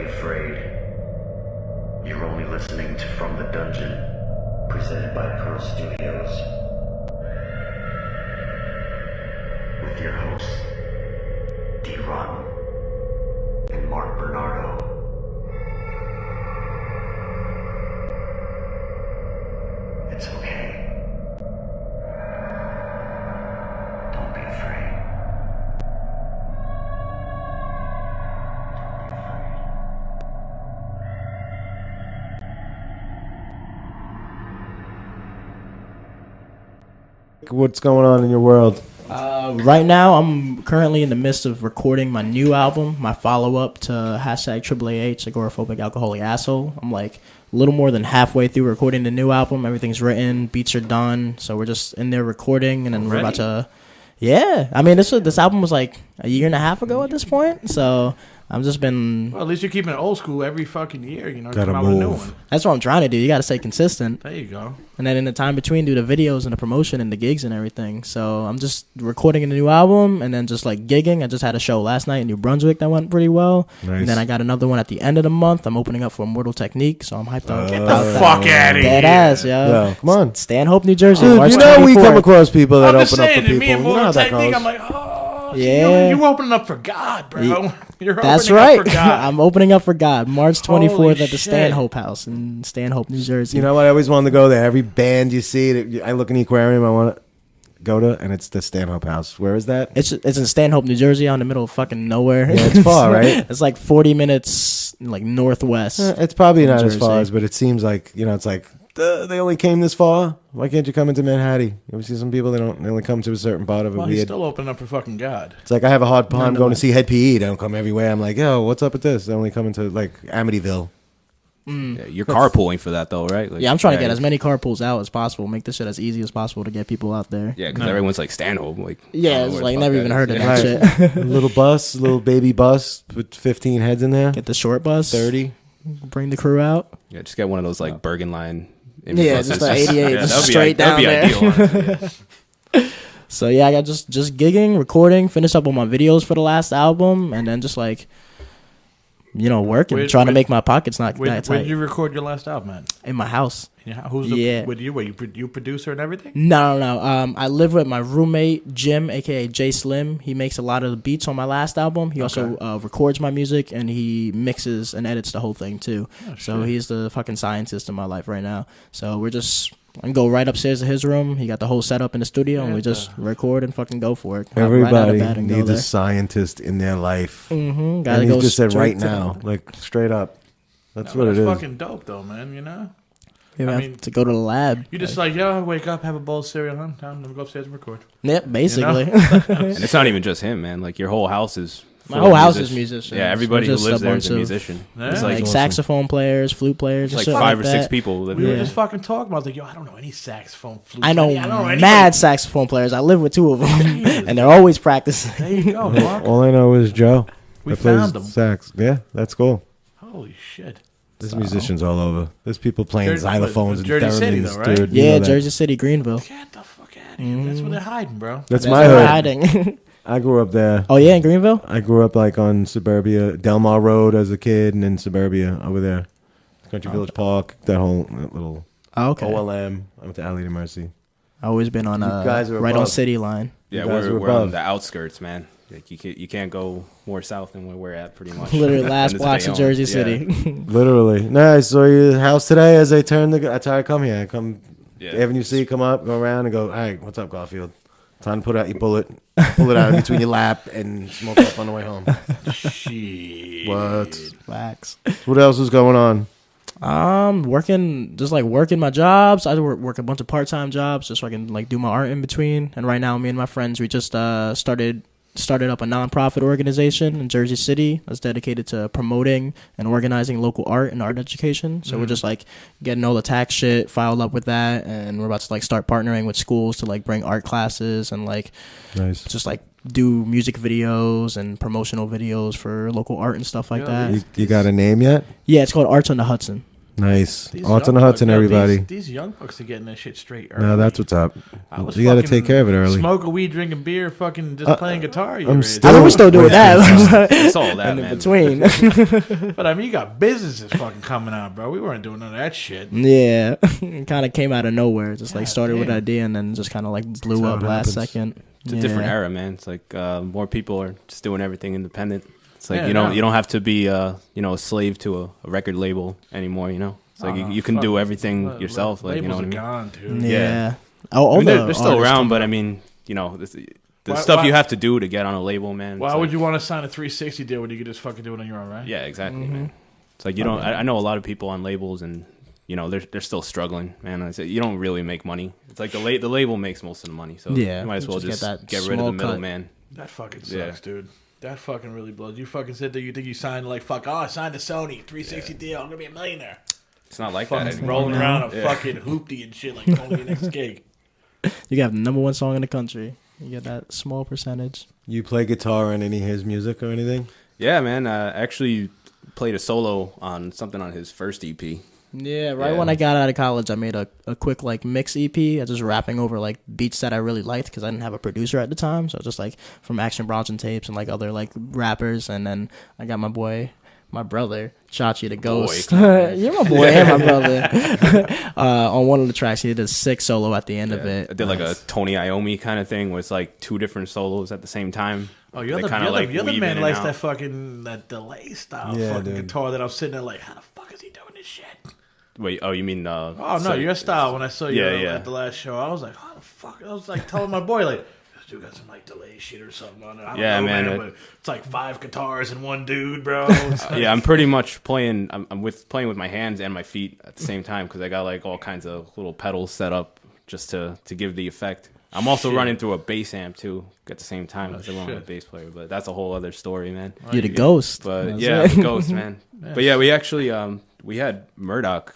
be afraid. You're only listening to From the Dungeon, presented by Pearl Studios. With your hosts, D-Ron and Mark Bernardo. It's okay. Don't be afraid. Don't be afraid. What's going on in your world? Right now, I'm currently in the midst of recording my new album, my follow-up to #AAAH, Agoraphobic Alcoholic Asshole. I'm like a little more than halfway through recording the new album. Everything's written, beats are done, so we're just in there recording, and then we're about to... Yeah, I mean, this album was like a year and a half ago at this point, so... I've just been... Well, at least you're keeping it old school every fucking year, you know. Gotta come out with a new move. one. That's what I'm trying to do. You got to stay consistent. There you go. And then in the time between, do the videos and the promotion and the gigs and everything. So I'm just recording a new album and then just like gigging. I just had a show last night in New Brunswick that went pretty well. Nice. And then I got another one at the end of the month. I'm opening up for Immortal Technique, so I'm hyped up. Get the fuck out of here. Dead ass, yo. Yo, come on. Stanhope, New Jersey. Dude, March you know we 24th. come across people that I'm open just up saying, for people. me and You know how Immortal that Technique, goes. I'm like, oh, Yeah. you're opening up for God, bro. You're That's opening right. up for God. I'm opening up for God. March 24th Holy at the shit. Stanhope House in Stanhope, New Jersey. You know what? I always wanted to go there. Every band you see, I look in the aquarium, I want to go to, and it's the Stanhope House. Where is that? It's in Stanhope, New Jersey, out in the middle of fucking nowhere. Yeah, it's far, right? It's like 40 minutes, like northwest. It's probably not as Jersey. far as, but it seems like, you know, it's like, they only came this far. Why can't you come into Manhattan? You ever see some people, they only come to a certain part of it. Well, he's Weird. still opening up for fucking God. It's like I have a hard time going to Nonetheless. see Head PE. They don't come everywhere. I'm like, yo, what's up with this? They only come into like Amityville. Yeah, you're carpooling for that though, right? Like, Yeah, I'm trying to get as many carpools out as possible. Make this shit as easy as possible to get people out there. Yeah, because everyone's like Stanhope. Like, I Yeah, don't it's know where like the never fuck even that heard of is. that Yeah. shit. A little bus, a little baby bus with 15 heads in there. Get the short bus. 30. Bring the crew out. Yeah, just get one of those like Bergen line. Yeah, buses. just the 88, Yeah, just that'd be straight down that'd be there. ideal, honestly. So yeah, I got just gigging, recording, finish up on my videos for the last album, and then just like, you know, working, trying to make my pockets not that Where tight. did you record your last album, man? In my house. Who's the, Yeah. with you? Were you producer and everything? No. I live with my roommate Jim, aka J Slim. He makes a lot of the beats on my last album. He also records my music and he mixes and edits the whole thing too. So he's the fucking scientist in my life right now. So I can go right upstairs to his room. He got the whole setup in the studio, and we just record and fucking go for it. Hop right out of Everybody bed and go needs a there. scientist in their life. Mm-hmm. And he just said right now, like straight up. That's what it is. Fucking dope, though, man. You know, You I have mean, to go to the lab. you just like, yo, wake up, have a bowl of cereal, huh? Time to go upstairs and record. Yep, basically. And it's not even just him, man. Like your whole house is. My full whole of house is musicians. musicians. Yeah, everybody who Just lives a there is a bunch of, musician. Yeah. It's like like, saxophone players, flute players, it's and like shit 5 or 6 that. people living We were there. just fucking talking about, like, yo, I don't know any saxophone, flute. I know I don't know anybody. mad saxophone players. I live with 2 of them, and they're always practicing. There you go, Mark. All I know is Joe. We that plays found him. sax. Yeah, that's cool. Holy shit. There's musicians all over. There's people playing Jersey- xylophones and Jersey City, theremins, though, right? dude. You Yeah, know that. Jersey City, Greenville. Get the fuck out of here. That's where they're hiding, bro. That's That's my where we're hood. hiding. I grew up there. Oh yeah, in Greenville. I grew up like on Suburbia, Delmar Road as a kid, and then Suburbia over there. Country Village Park, that little Oh, okay. OLM. I went to Alley to Mercy. I've always been on guys are right on above. City Line. Yeah, You guys we're are on above. the outskirts, man. Like you can't go more south than where we're at, pretty much. Literally And last it's blocks of Bayonne. Jersey Yeah. City. Literally. No, I saw your house today as I turned that's how I come here. I come Yeah. Avenue C, come up, go around, and go, all right, what's up, Garfield? Time to put out your bullet, pull it out in between your lap, and smoke up on the way home. Shit. What? Facts. What else is going on? Working my jobs. I work a bunch of part-time jobs just so I can like do my art in between. And right now, me and my friends, we just started up a nonprofit organization in Jersey City that's dedicated to promoting and organizing local art and art education. So we're just like getting all the tax shit filed up with that, and we're about to like start partnering with schools to like bring art classes and like Nice. just like do music videos and promotional videos for local art and stuff like that. You got a name yet? Yeah, it's called Arts on the Hudson. Nice. These Arts on young the Hudson, bucks- everybody. These young bucks are getting that shit straight early. No, that's what's up. I was You got to fucking take care of it early. Smoking weed, drinking beer, fucking just playing guitar. I'm I'm still- I mean, we're still doing that. It's all that, in man. between. But I mean, you got businesses fucking coming out, bro. We weren't doing none of that shit. Yeah, it kind of came out of nowhere. Just like God started with damn. an idea and then just kind of like blew how up it last happens. second. It's a different era, man. It's like more people are just doing everything independent. It's like Yeah, you don't no. you don't have to be a slave to a record label anymore. It's like you can do everything yourself. Like you know Labels what I are mean? gone, dude. Yeah. I All mean, the they're still artists around, come but out. I mean, the Why- stuff why- you have to do to get on a label, man. Why it's would like- you want to sign a 360 deal when you could just fucking do it on your own, right? Yeah, exactly, man. It's like you don't. I know a lot of people on labels, and they're still struggling, man. I say you don't really make money. It's like the label makes most of the money, so Yeah, you might as well just just get that get rid of small the cut. middleman. That fucking sucks, Yeah. dude. That fucking really blows. You fucking sit there, you think you signed like fuck. Oh, I signed a Sony 360 deal. I'm gonna be a millionaire. It's not like that Fucking anymore. rolling around a fucking hoopty and shit like only your next gig. You got the #1 song in the country. You get that small percentage. You play guitar on any of his music or anything? Yeah, man. I actually played a solo on something on his first E EP. Yeah, right Yeah. when I got out of college, I made a quick like mix EP. I was just rapping over like beats that I really liked because I didn't have a producer at the time. So just like from Action Bronson tapes and like other like rappers. And then I got my brother, Chachi the Ghost. You're my boy and my brother. On one of the tracks, he did a sick solo at the end of it. I did like a Tony Iommi kind of thing where it's like two different solos at the same time. Oh, you're They the, kinda, you're, like, the, you're the weave man in likes and that out. fucking that delay style Yeah, fucking dude. guitar that I'm sitting there like, how the fuck is he doing this shit? Wait, oh, you mean? Oh no, so- your style. When I saw you Yeah. at the last show, I was like, how the fuck? I was like telling my boy like, this dude got some like delay shit or something on it. I don't Yeah, know, man, but it's like 5 guitars and one dude, bro. It's like- Yeah, I'm pretty much playing. I'm playing with my hands and my feet at the same time because I got like all kinds of little pedals set up just to give the effect. I'm also Shit. running through a bass amp too at the same time because I run with a shit. bass player, but that's a whole other story, man. You're the Ghost. But That's yeah, it. the Ghost, man. But yeah, we actually we had Murdock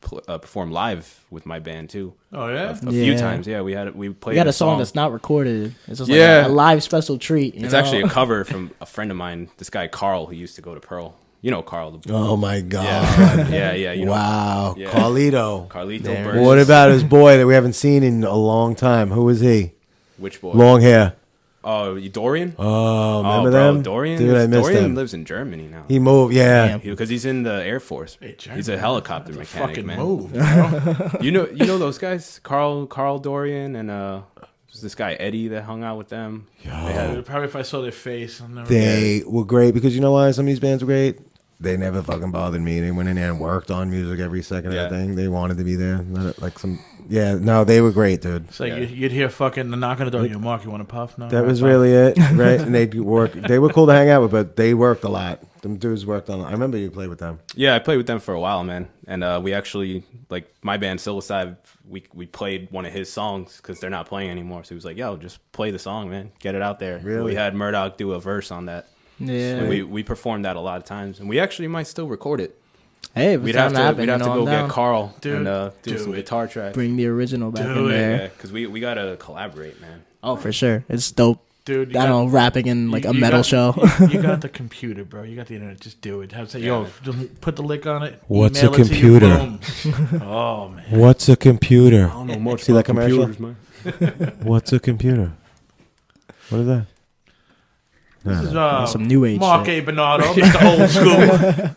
perform live with my band too. oh yeah. A few Yeah. times, yeah. We played. We got a song that's not recorded. It's just like Yeah. a live special treat. It's actually a cover from a friend of mine. This guy Carl, who used to go to Pearl. You know Carl. The Oh my God! yeah. You know Wow, Yeah. Carlito. Carlito There. Burns. What about his boy that we haven't seen in a long time? Who is he? Which boy? Long hair. Oh, Dorian. Oh, remember bro, them? Dorian. Dude, I missed Dorian him. lives in Germany now. He moved. Yeah. Damn. Because he's in the Air Force. Hey, Jeremy, He's a helicopter that's a mechanic, fucking man. move, bro. You know those guys, Carl Dorian, and was this guy Eddie that hung out with them. Probably if I saw their face, I'll never. They were great because you know why some of these bands were great? They never fucking bothered me. They went in there and worked on music every second Yeah. of the thing. They wanted to be there. Not like some. Yeah, no, they were great, dude. It's like you'd hear fucking the knock on the door. You Mark, you want to puff? No. That Right, was puff. really it, right? And they'd work. They were cool to hang out with, but they worked a lot. Them dudes worked on. I remember you played with them. Yeah, I played with them for a while, man. And we actually, like, my band Psilocybe, we played one of his songs because they're not playing anymore. So he was like, yo, just play the song, man. Get it out there. Really? We had Murdock do a verse on that. Yeah. And we performed that a lot of times. And we actually might still record it. Hey, if it's We'd have time to happen, we'd have to you know, go I'm down. get Carl Dude, and do do some it. guitar tracks. Bring the original back Do in it. there. Yeah, because we got to collaborate, man. Oh, for sure. It's dope. Dude, you I got- don't know, rapping in like a you metal got- show. You got the computer, bro. You got the internet. Just do it. Have say, yo, just put the lick on it. What's email a it to you, computer? boom. Oh man. What's a computer? I don't know much See that about commercial? computers, man. What's a computer? What is that? This is Some new age Mark shit. A. Bernardo, Mr. Old School.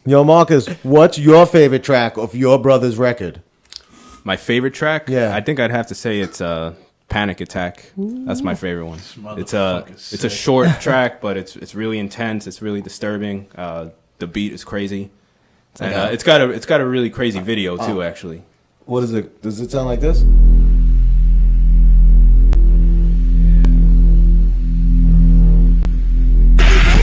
Yo, Marcus, what's your favorite track of your brother's record? My favorite track? Yeah. I think I'd have to say it's Panic Attack. That's my favorite one. It's a motherfucker's it's a sick. short track, but it's really intense. It's really disturbing. The beat is crazy. And it's got a really crazy video too, actually. What is it? Does it sound like this?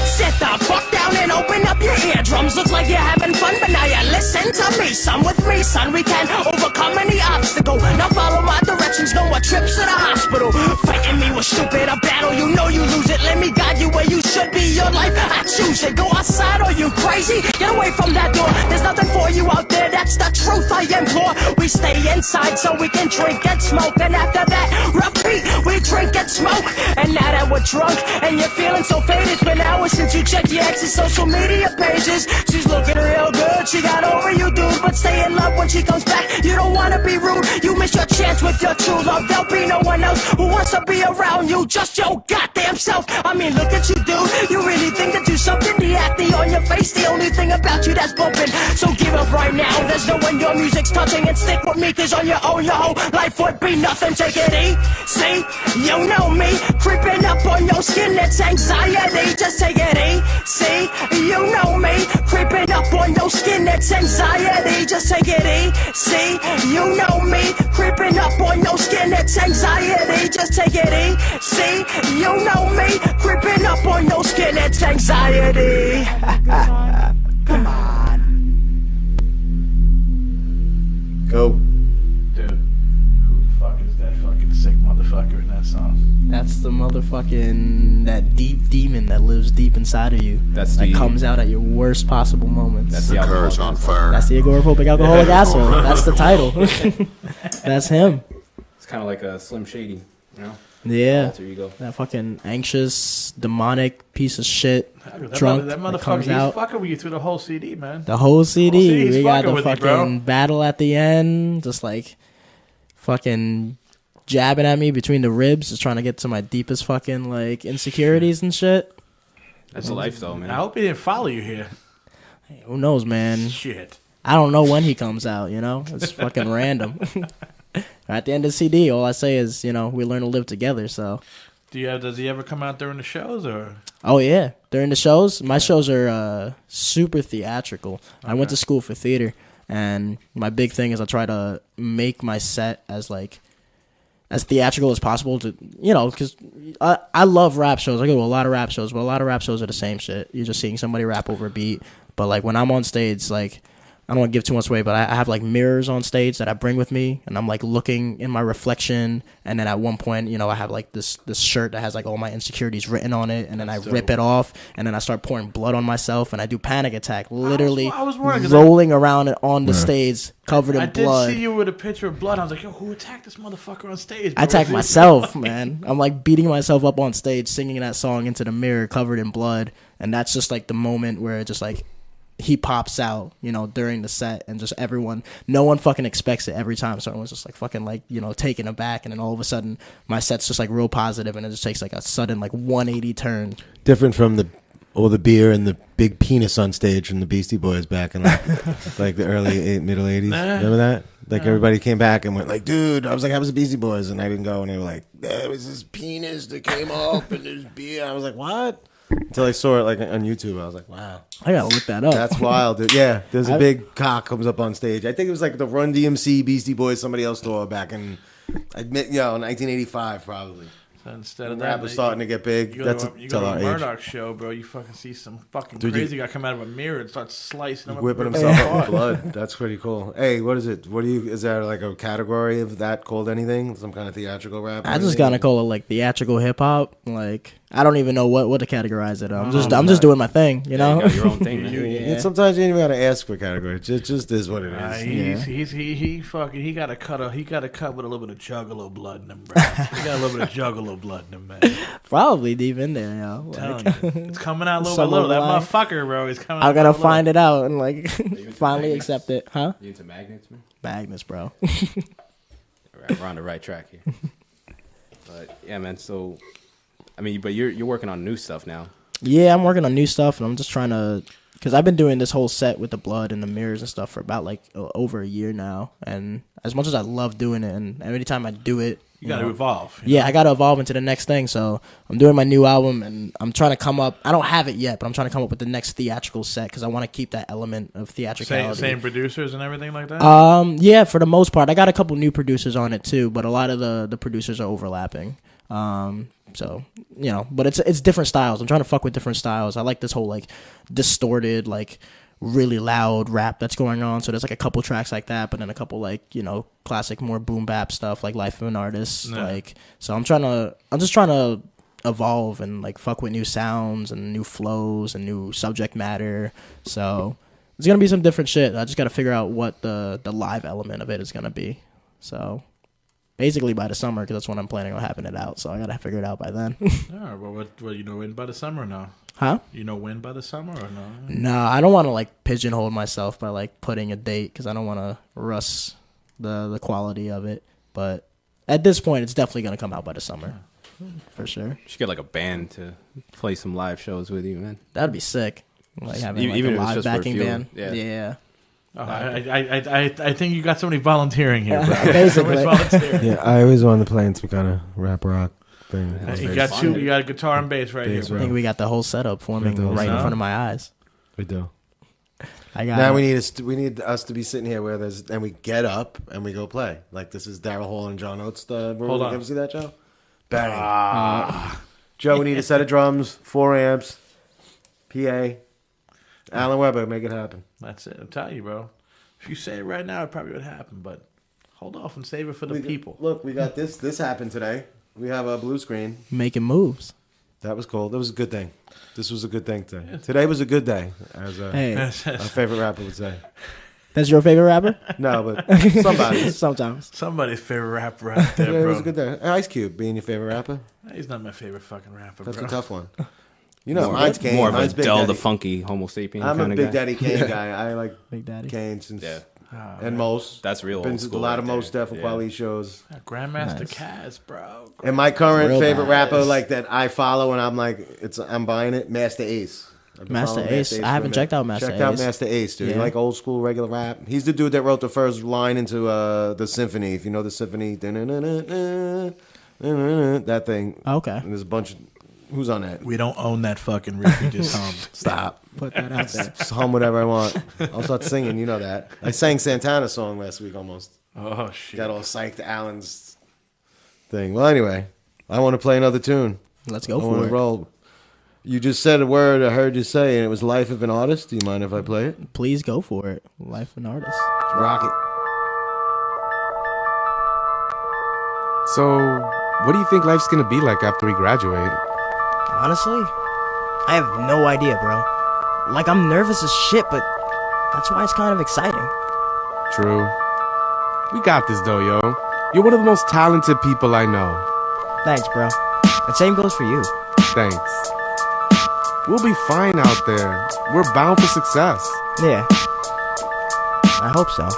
Sit the fuck down and open up your eardrums. Looks like you're having fun, but now you listen to me. Son with me, son, we can overcome any obstacle. Now follow my directions, no more trips to the hospital. Fighting me was stupid, a battle, you know you lose it. Let me guide you where you should be, your life, I choose it. Go outside, are you crazy? Get away from that door, there's nothing for you out there, that's the truth I implore. We stay inside so we can drink and smoke. And after that, repeat, we drink and smoke. And now that we're drunk and you're feeling so faded, it's been hours since you checked your ex's social media pages. She's looking real good, she got over you, dude, stay in love when she comes back. You don't wanna be rude, you miss your chance with your true love. There'll be no one else who wants to be around you, just your goddamn self. I mean, look at you, dude. You really think to do something? The acne on your face, the only thing about you that's bumping. So give up right now, there's no one your music's touching. And stick with me, cause on your own, your whole life would be nothing. Take it easy, you know me. Creeping up on your skin, it's anxiety. Just take it easy, you know me. Creeping up on your skin, it's anxiety. Just take it easy, you know me. Creeping up on your skin, it's anxiety. Just take it easy, you know me. Creeping up on your skin, it's anxiety. Come on. Go. Dude, who the fuck is that fucking sick motherfucker in that song? That's the motherfucking that deep demon that lives deep inside of you. That's that the- comes out at your worst possible moments. That's The car's on fire. That's the agoraphobic alcoholic asshole. That's the title. That's him. It's kind of like a Slim Shady, you know? Yeah. Alter ego. That fucking anxious, demonic piece of shit. That Drunk. that that motherfucker, comes he's out. fucking with you through the whole CD, man. The whole CD. CD, he's We got fucking the with you, bro. fucking battle at the end. Just like fucking jabbing at me between the ribs. Just trying to get to my deepest fucking like insecurities and shit. That's life, though, man. I hope he didn't follow you here. Hey, who knows, man? Shit. I don't know when he comes out, you know? It's fucking random. At the end of the CD, all I say is, you know, we learn to live together, so. Does he ever come out during the shows or? Oh, yeah. During the shows, my shows are super theatrical. I went to school for theater, and my big thing is I try to make my set as theatrical as possible to, you know, because I love rap shows. I go to a lot of rap shows, but a lot of rap shows are the same shit. You're just seeing somebody rap over a beat. But, like, when I'm on stage, like, I don't want to give too much away, but I have, like, mirrors on stage that I bring with me, and I'm, like, looking in my reflection, and then at one point, you know, I have, like, this shirt that has, like, all my insecurities written on it, and then I rip it off, and then I start pouring blood on myself, and I do panic attack, literally I was wondering, 'cause rolling around on the stage, covered in I blood. did see you with a picture of blood. I was like, yo, who attacked this motherfucker on stage? I bro? attack Is he- myself, man. I'm like beating myself up on stage, singing that song into the mirror, covered in blood, and that's just like the moment where it just like he pops out, you know, during the set, and just no one fucking expects it every time. So everyone's just like fucking like, you know, taken aback, and then all of a sudden my set's just like real positive, and it just takes like a sudden like 180 turn. Different from all the beer and the big penis on stage from the Beastie Boys back in like the early middle 80s. Remember that? Like everybody came back and went like, dude, I was like, how was the Beastie Boys? And I didn't go, and they were like, there was this penis that came up and there's beer. I was like, what? Until I saw it like on YouTube. I was like, wow. I gotta look that up. That's wild, dude. Yeah, there's a big cock comes up on stage. I think it was like the Run DMC Beastie Boys, somebody else saw back in, admit, 1985 probably. So instead When of rap that, was starting to get big. you That's go to tell a our age. Murdock show, bro. You fucking see some fucking Dude, crazy guy come out of a mirror and start slicing him, Whipping up himself up with blood. That's pretty cool. Hey, what is it? Is there like a category of that called anything? Some kind of theatrical rap? I just gotta call it like theatrical hip hop. Like I don't even know what to categorize it. I'm just doing my thing, you know. You got your own thing, man. And sometimes you ain't even gotta ask for category. It just is what it is. He got a cut with a little bit of juggalo blood in him, bro. He got a little bit of juggalo blood in him, man. Probably deep in there, yo. Telling Like, you. It's coming out little by Some little. That line. motherfucker, bro, is coming out. I gotta little by find it out and like finally magnets? accept it, huh? You into magnets, man? Magnus, bro. All right, we're on the right track here. But yeah, man. So, I mean, but you're working on new stuff now. Yeah, I'm working on new stuff, and I'm just trying to, because I've been doing this whole set with the blood and the mirrors and stuff for about like over a year now, and as much as I love doing it, and every time I do it, You gotta know, evolve. Yeah, I gotta evolve into the next thing. So I'm doing my new album, and I'm trying to come up. I don't have it yet, but I'm trying to come up with the next theatrical set because I want to keep that element of theatricality. Same producers and everything like that. Yeah, for the most part, I got a couple new producers on it too, but a lot of the producers are overlapping. So you know, but it's different styles. I'm trying to fuck with different styles. I like this whole like distorted, like really loud rap that's going on. So there's like a couple tracks like that, but then a couple like, you know, classic more boom bap stuff like Life of an Artist. Yeah. Like, so I'm just trying to evolve and like fuck with new sounds and new flows and new subject matter. So it's gonna be some different shit. I just gotta figure out what the live element of it is gonna be. So basically by the summer, because that's when I'm planning on having it out. So I gotta figure it out by then. All right, well, what you know when by the summer or no? Huh? You know when by the summer or no? No, I don't want to like pigeonhole myself by like putting a date because I don't want to rush the quality of it. But at this point, it's definitely gonna come out by the summer, for sure. You should get like a band to play some live shows with you, man. That'd be sick. Like having like Even a if it's live just for a backing few. band. Yeah. Oh, I think you got somebody volunteering here, bro. Basically. Yeah, I always wanted to play in some kind of rap rock thing. You got you got a guitar and bass right Bass, here, I bro. think we got the whole setup forming Got the whole right in setup. front of my eyes. We do. I got Now we need us to be sitting here where there's and we get up and we go play. Like this is Daryl Hall and John Oates. Hold on. You ever see that, Joe? Bang. Joe, we need a set of drums, 4 amps, PA. Alan Weber, make it happen. That's it. I'm telling you, bro. If you say it right now, it probably would happen, but hold off and save it for the people. Look, we got this. This happened today. We have a blue screen. making moves. That was cool. That was a good thing. This was a good thing today. Today was a good day, as Hey, our favorite rapper would say. that's your favorite rapper? No, but somebody. Sometimes. Somebody's favorite rapper out there, Yeah, it bro. was a good day. Ice Cube being your favorite rapper. He's not my favorite fucking rapper, That's bro. a tough one. You know, mine's Kane. More of Mine's a Big Del Daddy. the Funky Homo sapien I'm kind a of Big guy. Daddy Kane guy. I like Big Daddy. Kane since Yeah, and Mos. that's real Been old to a school lot right of Mos there. Def and Yeah. quality shows. Grandmaster Nice. Kaz, bro. And my current Real favorite bad. rapper, like that I follow, and I'm like, I'm buying it. Master Ace. I've been Master following Ace. I for a haven't minute. checked out Master Check out Ace. Master Ace, dude. You Yeah. like old school regular rap? He's the dude that wrote the first line into the symphony. If you know the symphony, that thing. Okay. And there's a bunch of who's on that. We don't own that fucking riff. We just hummed. Stop. Put that out there. Just hum whatever I want. I'll start singing. You know that. I sang Santana's song last week almost. Oh, shit. Got all psyched to Alan's thing. Well, anyway, I want to play another tune. Let's go I want for to it. roll. You just said a word I heard you say, and it was Life of an Artist. Do you mind if I play it? Please go for it. Life of an artist. Rock it. So, what do you think life's gonna be like after we graduate? Honestly, I have no idea, bro. Like, I'm nervous as shit, but that's why it's kind of exciting. True. We got this though, yo. You're one of the most talented people I know. Thanks, bro. And same goes for you. Thanks. We'll be fine out there. We're bound for success. Yeah. I hope so.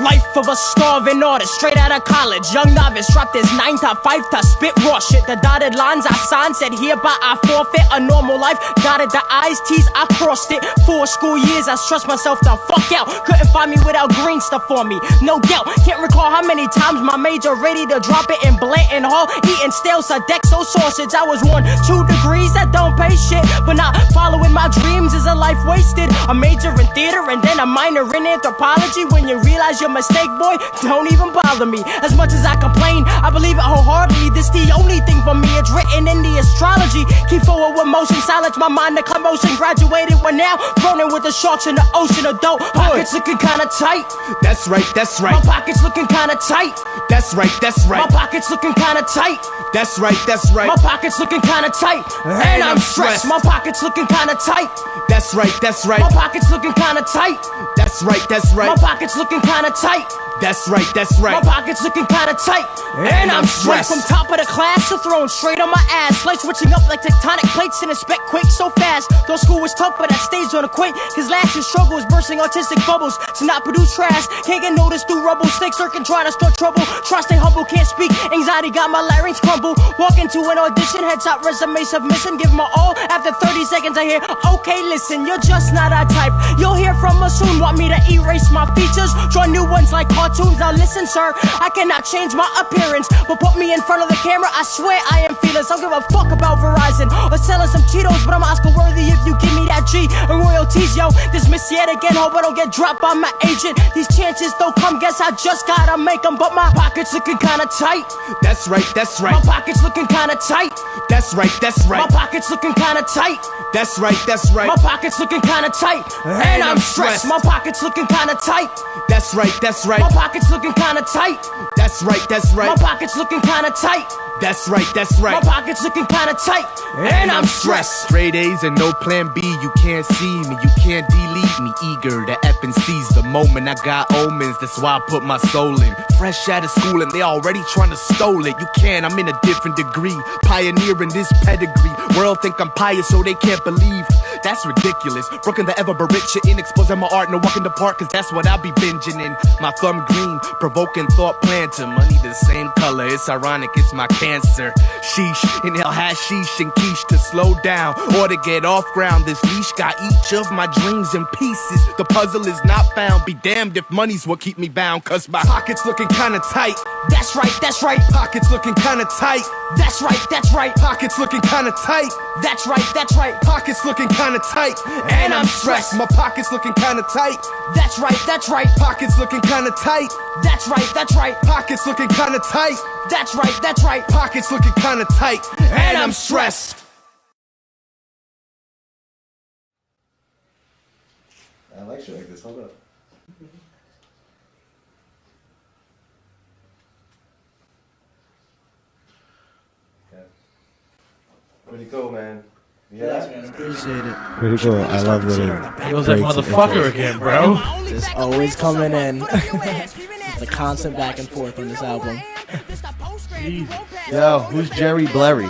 Life of a starving artist, straight out of college. Young novice, dropped his 9 to 5 to spit raw shit. The dotted lines I signed said hereby I forfeit a normal life. Dotted the I's, T's, I crossed it. 4 school years, I stressed myself the fuck out. Couldn't find me without green stuff for me, no doubt. Can't recall how many times my major ready to drop it in Blanton Hall. Eating stale Sodexo sausage. I was 1, 2 degrees that don't pay shit, but not following my dreams is a life wasted. A major in theater and then a minor in anthropology. When you realize your mistake, boy, don't even bother me. As much as I complain, I believe it wholeheartedly. This the only thing for me, it's written in the astrology. Keep forward with motion, silence my mind to commotion. Graduated, we're now running with the sharks in the ocean. Adult pockets looking kinda tight. That's right, that's My right. pockets looking kinda tight. That's right, that's My right. pockets looking kinda tight. That's right, that's right. My pockets looking kinda tight. And I'm stressed. My pockets looking kinda tight. That's right, that's right. My pockets looking kinda tight. That's right, that's My right. pockets looking kinda tight. That's right, that's My right. pockets looking kinda tight. And I'm stressed. From top of the class to thrown straight on my ass. Life switching up like tectonic plates in a spec quick so fast. Though school was tough, but I staged on a quake. Cause last year's struggle was bursting artistic bubbles to not produce trash. Can't get noticed through rubble. Snake circuit trying to start trouble. Try to stay humble, can't speak. Anxiety got my larynx crumble. Walk into an audition, headshot resume submission. Give my all. After 30 seconds I hear, okay, listen, you're just not our type. You'll hear from us soon. Want me to erase my features? Draw new ones like cartoons. Now listen, sir, I cannot change my appearance, but put me in front of the camera, I swear I am fearless. I don't give a fuck about Verizon or selling some Cheetos, but I'm Oscar worthy if you give me that G and royalties, yo. Dismiss yet again, hope I don't get dropped by my agent. These chances don't come, guess I just gotta make them, but my pockets looking kinda tight. That's right, that's My right. pockets looking kinda tight. That's right, that's My right. pockets looking kinda tight. That's right, that's right. My pockets looking kinda tight. And I'm stressed. My pockets looking kinda tight. That's right, that's right. My pockets looking kinda tight. That's right, that's right. My pockets looking kinda tight. That's right, that's right. My pockets looking kinda tight. And I'm stressed. Straight A's and no plan B. You can't see me, you can't delete me. Eager to F and seize the moment. I got omens, that's why I put my soul in. Fresh out of school and they already trying to stole it. You can, I'm in a different degree. Pioneering this pedigree. World think I'm pious so they can't believe. That's ridiculous. Brooking the ever rich in exposing my art. No walk in the park, cause that's what I be binging in. My thumb green, provoking thought planter. Money the same color, it's ironic, it's my cancer. Sheesh, inhale hashish and quiche to slow down or to get off ground. This leash got each of my dreams in pieces. The puzzle is not found. Be damned if money's what keep me bound, cause my pockets looking kinda tight. That's right, that's right. Pockets looking kinda tight. That's right, that's right. Pockets looking kinda tight. That's right, that's right. Pockets looking kinda tight. And I'm stressed. My pockets looking kinda tight. That's right, that's right. Pockets looking kinda tight. That's right, that's right. Pockets looking kinda tight. That's right, that's right. Pockets looking kinda tight. And I'm stressed. I like shit like this. Hold up. Pretty cool, man. Thanks, man. Appreciate it. Pretty cool. I love little. He was that motherfucker again, bro. Just always coming in. The constant back and forth on this album. Yo, who's Jerry Blurry?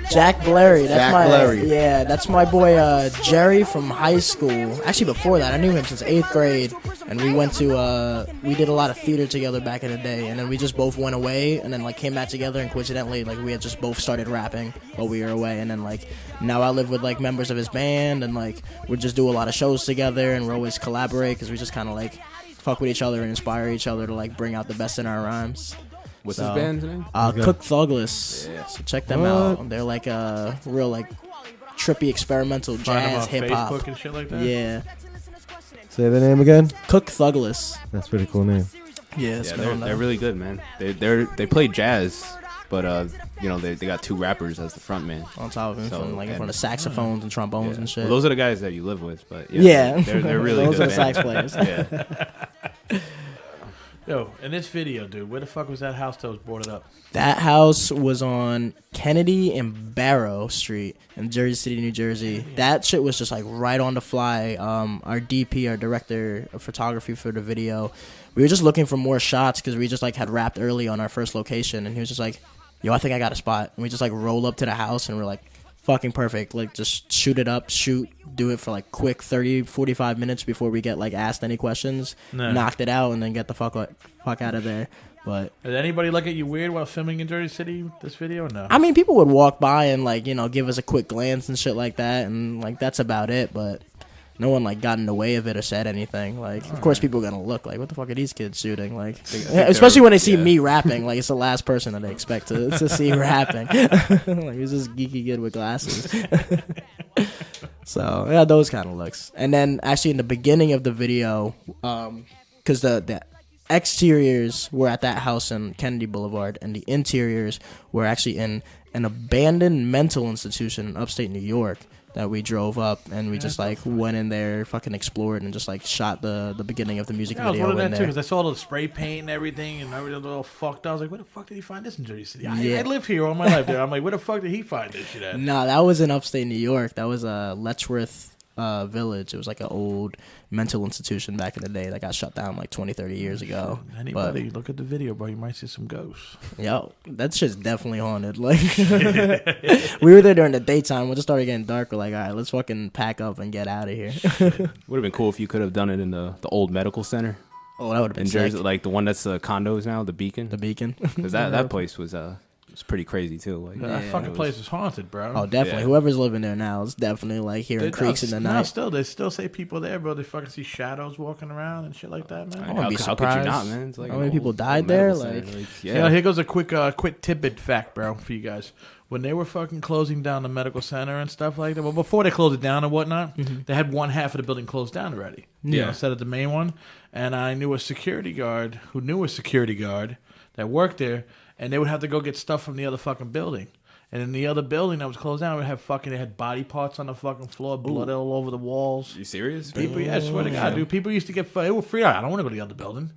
Jack Blurry. Jack Blurry. Yeah, that's my boy Jerry from high school. Actually, before that, I knew him since 8th grade, and we went to we did a lot of theater together back in the day, and then we just both went away, and then like came back together, and coincidentally, like we had just both started rapping while we were away, and then like now I live with like members of his band, and like we just do a lot of shows together, and we always collaborate because we just kind of like fuck with each other and inspire each other to like bring out the best in our rhymes. What's his band's name? Cook Thugless. Yeah. So check them out. They're like a real like trippy experimental jazz hip hop. Facebook and shit like that. Yeah. Say the name again. Cook Thugless. That's a pretty cool name. Yeah, they're really good, man. They play jazz, but you know they got two rappers as the front man on top of him, so, like in front of saxophones and trombones and shit. Well, those are the guys that you live with, but they're really those good. Those are sax players. Yeah. Yo, in this video, dude, where the fuck was that house that was boarded up? That house was on Kennedy and Barrow Street in Jersey City, New Jersey. That shit was just like right on the fly. Our DP, our director of photography for the video, we were just looking for more shots because we just like had wrapped early on our first location, and he was just like, yo, I think I got a spot. And we just like roll up to the house and we're like, fucking perfect. Like just shoot it up, do it for like quick 30, 45 minutes before we get like asked any questions. Nah. Knocked it out and then get the fuck out of there. But did anybody look at you weird while filming in Jersey City this video or no? I mean, people would walk by and like, you know, give us a quick glance and shit like that, and like that's about it. But no one like got in the way of it or said anything. Like, of course, people are gonna look like, what the fuck are these kids shooting? Like, especially when they see me rapping. Like, it's the last person that they expect to see rapping. Like, who's this geeky kid with glasses? So yeah, those kind of looks. And then actually in the beginning of the video, because the exteriors were at that house in Kennedy Boulevard, and the interiors were actually in an abandoned mental institution in upstate New York that we drove up, and we just like went in there, fucking explored, and just like shot the beginning of the music video. I was wondering in that there. too, because I saw the spray paint and everything, and everything was all fucked up. I was like, where the fuck did he find this in Jersey City? I lived here all my life there. I'm like, where the fuck did he find this shit at? Nah, that was in upstate New York. That was Letchworth Village. It was like an old mental institution back in the day that got shut down like 20, 30 years ago. Anybody look at the video, bro, you might see some ghosts. Yo, that shit's definitely haunted. Like, we were there during the daytime. When it started getting dark, we're like, all right, let's fucking pack up and get out of here. Would have been cool if you could have done it in the old medical center. Oh, that would have been in sick. Jersey, like the one that's condos now, the Beacon. The Beacon. Because that place was it's pretty crazy too. Like that fucking place is haunted, bro. Oh, definitely. Yeah. Whoever's living there now is definitely like hearing creaks in the night. They still say people there, bro. They fucking see shadows walking around and shit like that, man. I wouldn't be surprised. How could you not, man? It's like how many people died there? Like, yeah. Here goes a quick tidbit fact, bro, for you guys. When they were fucking closing down the medical center and stuff like that, well, before they closed it down and whatnot, they had one half of the building closed down already. Yeah. Instead of the main one. And I knew a security guard who knew a security guard that worked there, and they would have to go get stuff from the other fucking building. And in the other building that was closed down, they had body parts on the fucking floor, blood all over the walls. Are you serious? People, I swear to God, dude. People used to get, they were free. I don't want to go to the other building.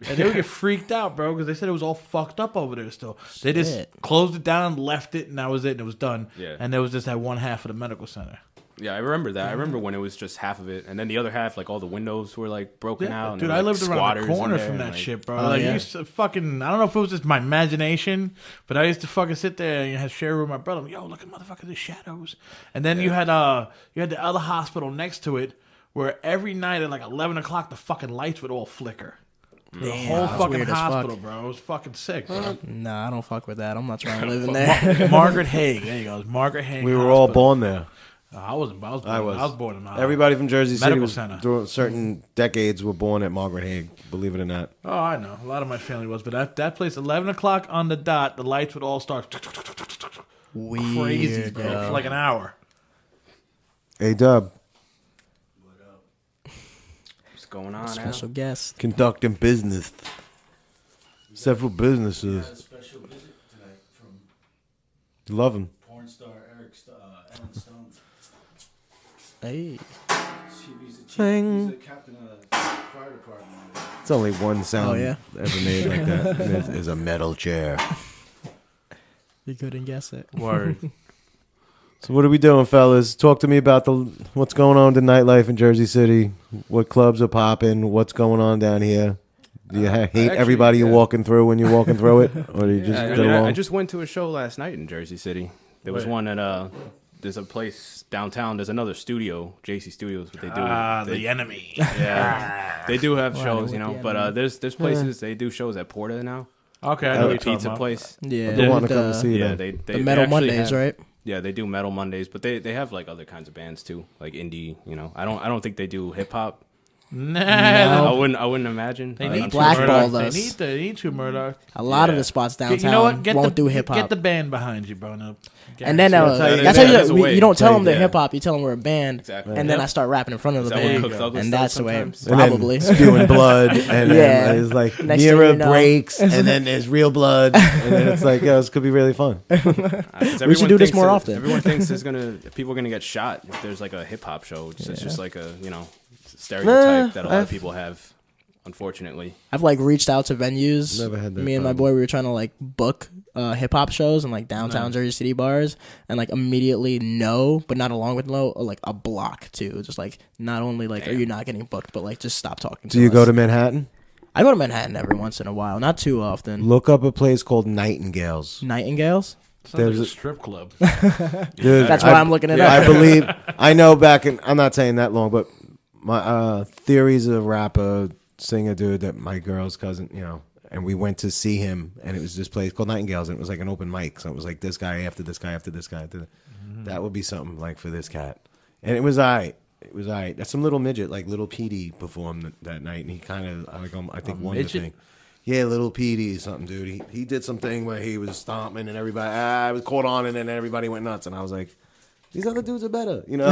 And they would get freaked out, bro, because they said it was all fucked up over there still. They just closed it down, left it, and that was it, and it was done. Yeah. And there was just that one half of the medical center. Yeah, I remember that. I remember when it was just half of it, and then the other half, like all the windows were like broken out. And Dude, there I were, like, lived around the squatters corner in there from that and, like, shit, bro. I used to fucking, I don't know if it was just my imagination, but I used to fucking sit there and share a room with my brother. Yo, look at motherfucker, the shadows. And then you had the other hospital next to it, where every night at like 11 o'clock, the fucking lights would all flicker. The whole fucking hospital, bro. It was fucking sick, bro. Nah, I don't fuck with that. I'm not trying to live in there. Margaret Haig. There you go. Margaret Haig. We were all born there. I was born in Everybody from Jersey City medical was, center. during certain decades were born at Margaret Haig, believe it or not. Oh, I know. A lot of my family was. But that place, 11 o'clock on the dot, the lights would all start Weird, crazy, bro, for like an hour. Hey, Dub. What's going on, Special guest. Conducting business. Several businesses. Special visit tonight from Love him. porn star Ellen Stone. Hey. He's the captain of the fire department. It's only one sound ever made like that. It is a metal chair. You couldn't guess it. Word. So what are we doing, fellas? Talk to me about what's going on in the nightlife in Jersey City. What clubs are popping? What's going on down here? Do you hate everybody you're walking through when you're walking through it, or do you just get along? I just went to a show last night in Jersey City. There was one at there's a place downtown. There's another studio, JC Studios. What they do? The enemy. Yeah, they do have shows, you know. the But there's places they do shows at Porta now. Okay, I At know the what you're talking pizza about. place. Yeah. I want to come to see Yeah, them. The Metal Mondays, right? Yeah, they do Metal Mondays, but they have like other kinds of bands too, like indie. You know, I don't think they do hip hop. Nah, I wouldn't imagine. They I'm need sure- blackball Murdock. us. They need to Murdock. A lot of the spots downtown You know what? won't do hip Get hop. the band behind you, bro. No, And then That's how you that's do how it. There's a you, way. you don't tell them they're Yeah. hip hop. You tell them we're a band, Exactly. and then I start rapping in front of the Is that what band, Cook Douglas and does that's the way. sometimes? And then Probably. spewing blood, and Yeah. then it's like Next thing Mira you know. breaks, and then there's real blood, and then it's like, yo, this could be really fun. We should do this more often. Everyone thinks people are gonna get shot if there's like a hip hop show. It's just like a stereotype that a lot of people have. Unfortunately, I've like reached out to venues. Never had that Me and my boy, we were trying to like book hip hop shows in like downtown Jersey City bars, and like immediately no, but not along with no, like a block too. Just like not only like are you not getting booked, but like just stop talking. Do you go to Manhattan? I go to Manhattan every once in a while, not too often. Look up a place called Nightingales. Nightingales. Sounds like There's a a- strip club. Dude, That's why I'm looking it up. I believe I know back in. I'm not saying that long, but my Theory's a rapper, singer dude that my girl's cousin, you know, and we went to see him, and it was this place called Nightingales, and it was like an open mic, so it was like this guy after this guy after this guy. That would be something like for this cat, and it was alright. It was alright. That's some little midget, like Little Petey, performed that night, and he kind of, I think, won the midget? thing. Yeah, Little Petey, something, dude. He did something where he was stomping, and everybody, I was caught on, and then everybody went nuts, and I was like, these other dudes are better, you know.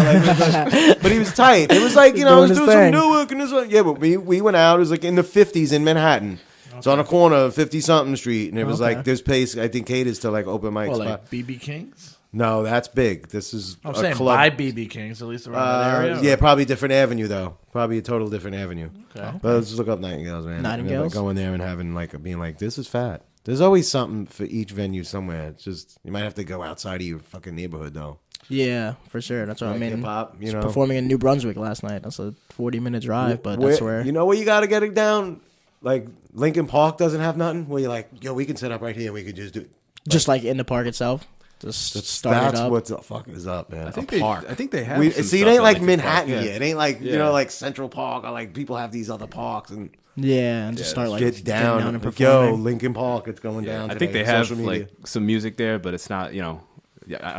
But he was tight. It was like, you know, Doing he was his doing some thing. new work and this one. Yeah, but we went out. It was like in the 50s in Manhattan. It's on a corner of 50-something street, and it was like this place I think caters to like open mic Well, spot. like BB Kings. No, that's big. This is I'm a saying club. by BB Kings, at least around that area. Yeah, probably different avenue though. Probably a total different avenue. Okay. But let's just look up Nightingales, man. Nightingales? And, like, going there and having like being like, this is fat. There's always something for each venue somewhere. It's just you might have to go outside of your fucking neighborhood though. Yeah, for sure. That's what I Like mean. hip-hop, you Just know. performing in New Brunswick last night. That's a 40-minute drive, but that's where. You know where you got to get it down? Like Lincoln Park doesn't have nothing where you're like, yo, we can set up right here. We could just do it. Just like in the park itself. Just start That's it up. what the fuck is up, man. I think a park. I think they have. some See, it stuff ain't at like Lincoln Manhattan Park, yet. It ain't like you Yeah. know, like Central Park or like people have these other parks and Yeah, and just start like get down. and Like, yo, performing. Lincoln Park, it's going down. I think today they on have social media. like some music there, but it's not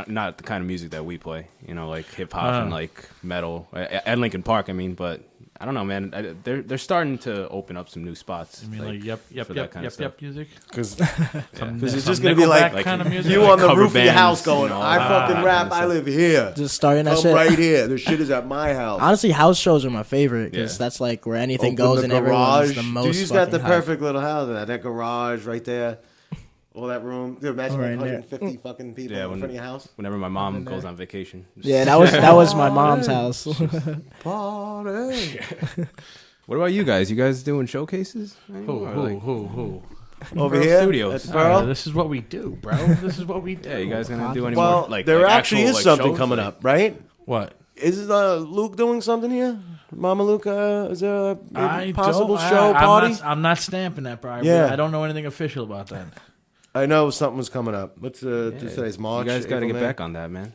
not the kind of music that we play. You know, like hip hop and like metal at Lincoln Park. I mean, but I don't know, man. They're starting to open up some new spots. I mean, like yep for that kind of stuff. music. because Some it's just gonna be like kind of music. you on the cover roof of your bands, house going, you know, I fucking that rap. kind of I stuff. live here. Just starting that Come shit. right here. The shit is at my house. Honestly, house shows are my favorite because Yeah. that's like where anything Open goes the and everyone's garage. the most. Dude, you got the fucking hype. perfect little house. That garage right there. All that room. Dude, imagine Right like there. 150 fucking people in front of your house. Whenever my mom goes on vacation. Yeah, that was my mom's house. Party. What about you guys? You guys doing showcases? Who? Over Pearl here Studios. at Pearl? This is what we do, bro. This is what we do. Yeah, you guys gonna do any Well, more? Like, there like actually actual, is like, something shows? coming up, right? What? Is Luke doing something here? Mama Luke, is there a I possible don't- show party? I'm not stamping that, bro. Yeah. I don't know anything official about that. I know something was coming up. What's today's March? You guys got to April, get May? back on that, man.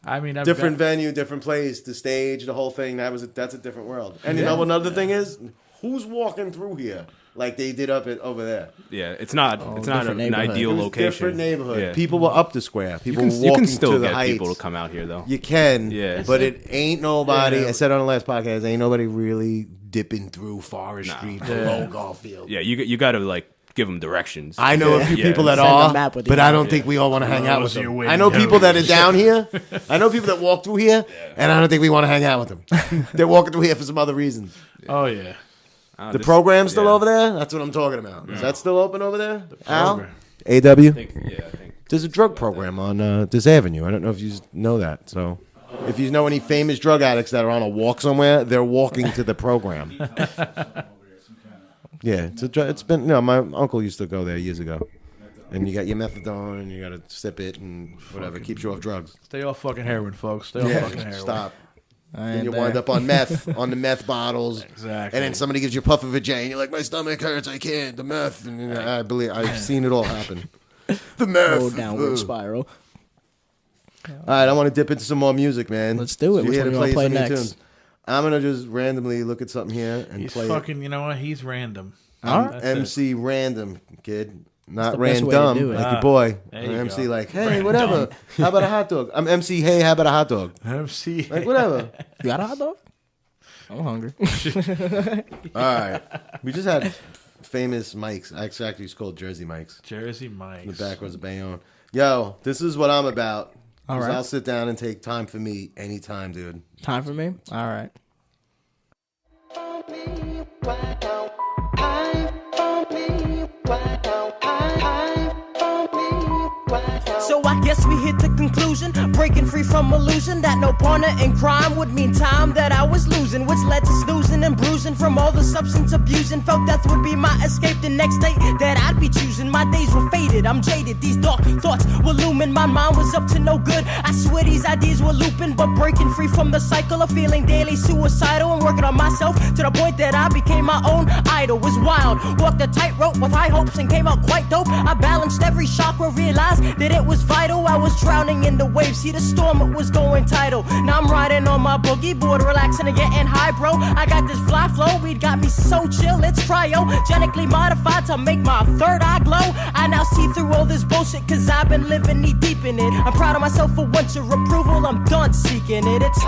I mean, Different venue, different place, the stage, the whole thing. That's a different world. And you know what another thing is? Who's walking through here like they did over there? Yeah, it's not an ideal It was location. different neighborhood. Yeah. People were up the square. People were you walking can still to the get heights. people to come out here though. You can, Yeah. but it ain't nobody. Yeah. I said on the last podcast, ain't nobody really dipping through Forest Street below Garfield. Yeah, you got to like give them directions. I know a few people that Send a are, map with but the I don't map. think we all want to hang out with Those are them. your I know people that are windows. down here. I know people that walk through here, and I don't think we want to hang out with them. They're walking through here for some other reasons. Oh yeah. The program's still over there? That's what I'm talking about. Is that still open over there? Al? program. AW? I think. There's a drug program on this avenue. I don't know if you know that. So if you know any famous drug addicts that are on a walk somewhere, they're walking to the program. Yeah, it's been. No, my uncle used to go there years ago. And you got your methadone, and you got to sip it, and whatever keeps you off drugs. Stay off fucking heroin, folks. Stay off fucking heroin. Stop. I And ain't you there. wind up on meth, on the meth bottles. Exactly. And then somebody gives you a puff of a J, and you're like, my stomach hurts, I can't, the meth. And you know, I believe, I've seen it all happen. The meth. Go downward Ugh. spiral. All right, I want to dip into some more music, man. Let's do it. So Which here one to you wanna play some new next? tunes. I'm going to just randomly look at something here and He's play fucking. You know what? He's random. All it. right. MC Random, kid. Not the best way to random, do it. like your boy. there you MC go. like, hey, whatever. How about a hot dog? I'm MC, hey, how about a hot dog? MC. Like, whatever. You got a hot dog? I'm hungry. All right. We just had famous mics. Actually, it's called Jersey mics. Jersey Mike. The back was a Bayonne. Yo, this is what I'm about. All 'Cause right. I'll sit down and take time for me anytime, dude. Time for me? All right. So I guess we hit the conclusion, breaking free from illusion that no partner in crime would mean time that I was losing, which led to snoozing and bruising from all the substance abusing. Felt death would be my escape the next day that I'd be choosing. My days were faded, I'm jaded, these dark thoughts were looming. My mind was up to no good, I swear these ideas were looping. But breaking free from the cycle of feeling daily suicidal and working on myself to the point that I became my own idol. Was wild, walked a tightrope with high hopes and came out quite dope. I balanced every chakra, realized that it was vital. I was drowning in the waves, see the storm, it was going tidal. Now I'm riding on my boogie board, relaxing and getting high, bro. I got this fly flow, weed got me so chill, it's cryogenically modified to make my third eye glow. I now see through all this bullshit, cause I've been living knee deep in it. I'm proud of myself for once your approval, I'm done seeking it. It's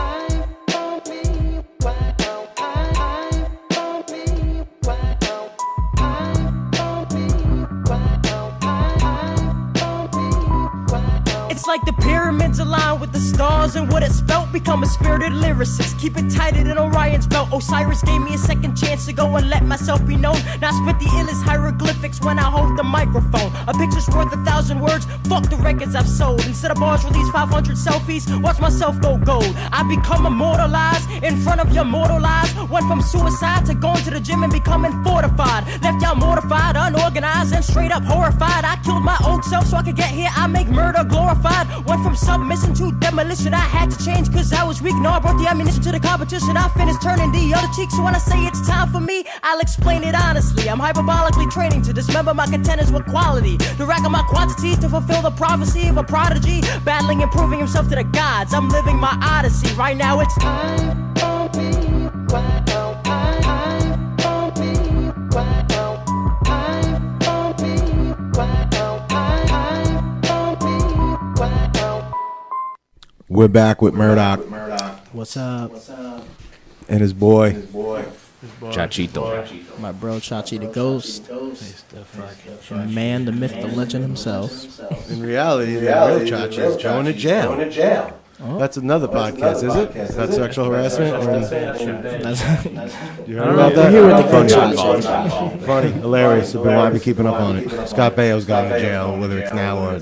It's like the pyramids align with the stars and what it spelt. Become a spirited lyricist, keep it tighter than Orion's belt. Osiris gave me a second chance to go and let myself be known. Now I spit the illest hieroglyphics when I hold the microphone. A picture's worth 1,000 words, fuck the records I've sold. Instead of bars, release 500 selfies, watch myself go gold. I become immortalized in front of your mortal eyes. Went from suicide to going to the gym and becoming fortified. Left y'all mortified, unorganized, and straight up horrified. I killed my old self so I could get here, I make murder glorified. Went from submission to demolition, I had to change cause I was weak. No, I brought the ammunition to the competition, I finished turning the other cheek. So when I say it's time for me, I'll explain it honestly. I'm hyperbolically training to dismember my contenders with quality, to rack up my quantity, to fulfill the prophecy of a prodigy, battling and proving himself to the gods. I'm living my odyssey, right now it's time for me, wow, time for me, wow, time for me, wow, time for me, wow. We're back with Murdock What's up? and his boy. Chachito. My bro Chachi the Ghost. Man, the myth, the legend himself. In reality, the real Chachi is going to jail. That's another podcast, is it? That's sexual harassment. You heard about that? Here with the gunshots. Funny, hilarious. I've been keeping up on it. Scott Baio's gone to jail, whether it's now or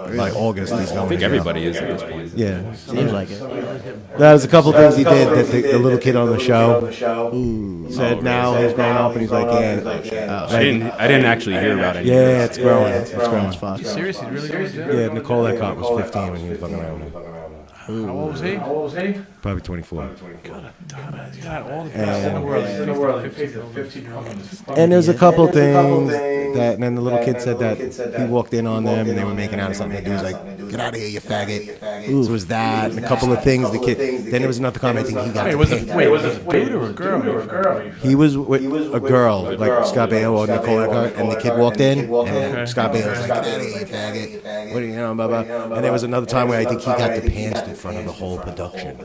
like August. He's going. I think everybody is at this point. Yeah, Seems like it. there's a couple things he did that the little kid on the show said. Now he's grown up and he's like, yeah. I didn't actually hear about it. Yeah, it's growing. It's growing. Fuck. Seriously, really going to jail? Yeah, Nicole Eckhart was 15 when he was fucking around with her. How old was he? Probably 24. God damn it. He's got all the best in the world. 15-year-olds. And there's a couple things that, and then the little kid said that he walked in on them and they were making out of something. The dude was like, "Get out of here, you faggot." So it was that, and a couple of things. The kid. Then there was another comment. I think he got. Was it a dude or a girl? He was with a girl, like Scott Baio or Nicole Eckhart, and the kid walked in, and Scott Baio was like, "Get out of here, you faggot." What do you know, blah blah. And there was another time where I think he got the pants in front of the whole production.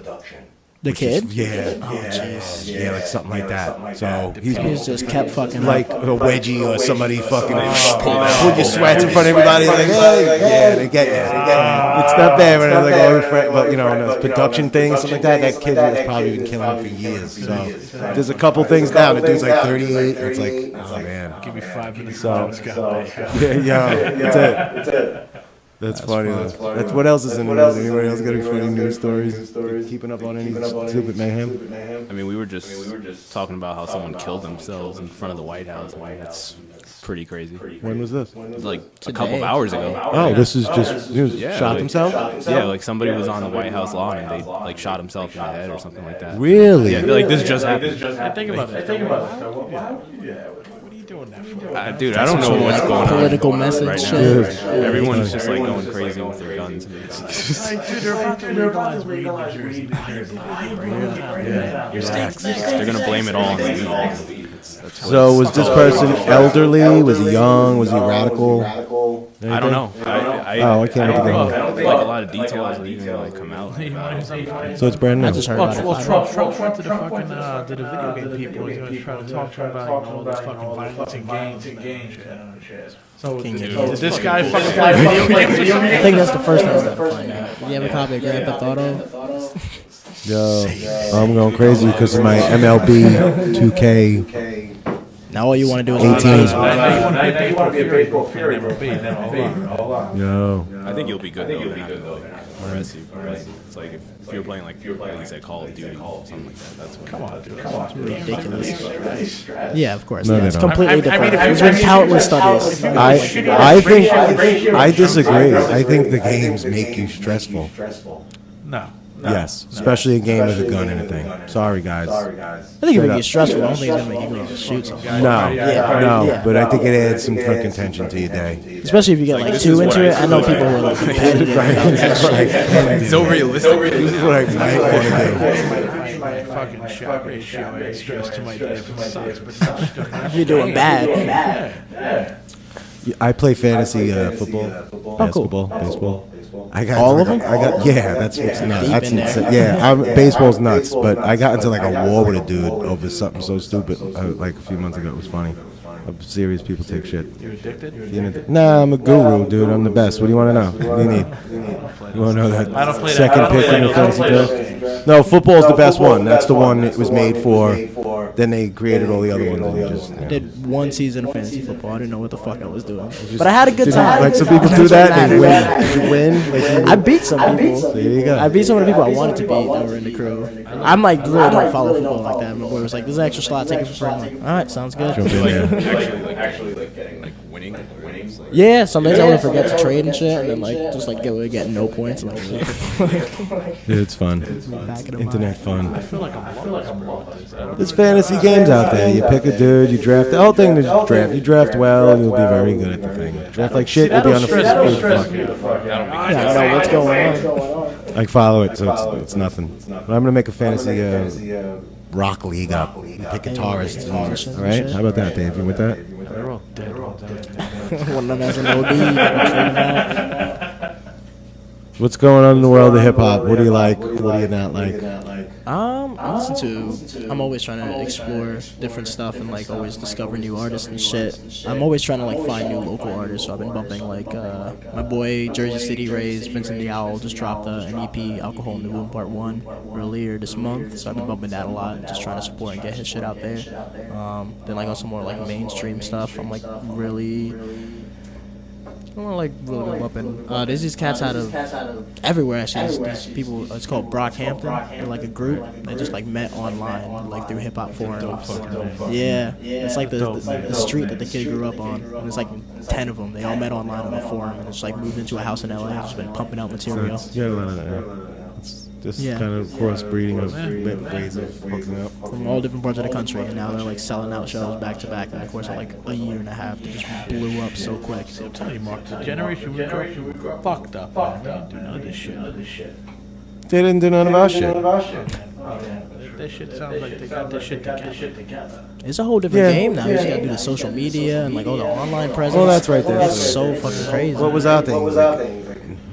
The kid? Yeah. Oh, jeez. Yeah, like something like that. So He's just kept fucking like a wedgie or somebody fucking pull your sweats in front of everybody. Like, hey, yeah, they get you. It's not bad when it's like all your friends, but you know, in those production things, something like that. That kid has probably been killing it for years. So there's a couple things down. The dude's like 38. It's like, oh man. Give me 5 minutes. So yeah, that's it. That's funny. That's what else is in the news? Anybody else got any funny news stories? Keeping up on any stupid mayhem? I mean, we were just talking about how someone killed themselves in front of the White House. I mean, that's pretty crazy. When was this? It was like a couple of hours ago. Oh, this is just shot like, himself? Yeah, like somebody was on the White House lawn and they like shot himself in the head or something like that. Really? Yeah, like this just happened. Think about that. Doing that for? Dude, I don't know what's going on. Political message right shit. now. Everyone's just like going crazy with their guns. Dude, they're about to legalize weed in New Jersey. They're gonna blame it all on the weed. So was this person elderly? Was he young? Was he radical? I don't know. I can't don't think know. of Like a lot of details that even like come out. So it's brand new. I just heard about it. Trump went to the fucking to the video game people. He's gonna try to talk to them about all this fucking violence in games. So this guy fucking play video games? I think that's the first thing I'm going to find out. Do you have a copy of Grand Theft Auto? Yo, I'm going crazy because of my MLB 2K. Now all you want to do is 18. Now you want to be a baseball fury. Yo. I think you'll be good though. It's like if you're playing like you said Call of Duty or something like that. That's what. Come on, dude. Ridiculous. Yeah, of course. No, Yeah, they it's don't. completely different. if There's you- been countless studies. I disagree. I think the games make you stressful. No. Yes, especially a game with a gun and a thing. Sorry, guys. I think it would be stressful. I don't think it's going to make you go out and shoot something. No, but I think it adds some fucking tension to your day. Especially if you get like too into it. I know people who are like competitive. It's so realistic. This is what I might want to My fucking shot ratio adds stress to my day. It sucks, but If you're doing bad. do. I play fantasy football, basketball, baseball. I got All of them? That's what's nuts. That's insane. Yeah, baseball's nuts. But I got into like a war with a dude over something so stupid. Like a few months ago, it was funny. Serious people take shit. You're addicted? Nah, I'm a guru, dude. I'm the best. What do you want to know? What do you need? You want to know that second pick in the fantasy draft? No, football's the best one. That's the one it was made for. Then they created all the other ones. I did one season of fantasy football. I didn't know what the fuck I was doing. But I had a good time. Like some people do that and they win. Did you win? I beat some people. There you go. I beat some of the people I wanted to beat that were in the crew. I'm like, really don't follow football like that. My boy was like, there's an extra slot, take it for free. I'm like, all right, sounds good. Jump in there. Actually getting like winning. Yeah, some days I would forget to trade and shit, and then like just like get no points. And, Dude, it's fun. Internet fun. I feel like I'm lost, bro. There's fantasy games out there. You pick a dude, you draft. The whole thing is draft. You draft well, you'll be very good at the thing. Draft like shit, you'll be on the fuck. I know what's going on. Like follow it, so it's nothing. But I'm gonna make a fantasy rock league up. Pick guitarists. All right? How about that, Dave? You with that? They're all dead. One of them has an OD. What's going on in the world of hip hop? What do you like? What do you not like? I'm always trying to explore different stuff and like always discover new artists and shit. I'm always trying to like find new local artists. So I've been bumping like my boy Jersey City Rays, Vincent the Owl just dropped an EP, Alcohol in the Womb Part 1, earlier this month. So I've been bumping that a lot, just trying to support and get his shit out there. Then like on some more like mainstream stuff, I'm like really bumping. There's these cats out of everywhere actually. These people, it's called Brockhampton. They're like a group. They just like met online, like through hip hop forums. Yeah, it's like the street that the kid grew up on. And there's like 10 of them. They all met online on a forum and just like moved into a house in LA and just been pumping out material. Just kind of crossbreeding of ways of hooking up from all different parts of the country, and now they're like selling out shows back to back in the course of like a year and a half. They just blew up so quick. I'm telling you, Mark, the generation we grew up fucked up. Man. They didn't do none of this shit. They didn't do none of our shit. That shit sounds like they got this shit together. It's a whole different game now. You just gotta do the social media and like all the online presence. Oh, that's right there. It's so fucking crazy. What was our thing?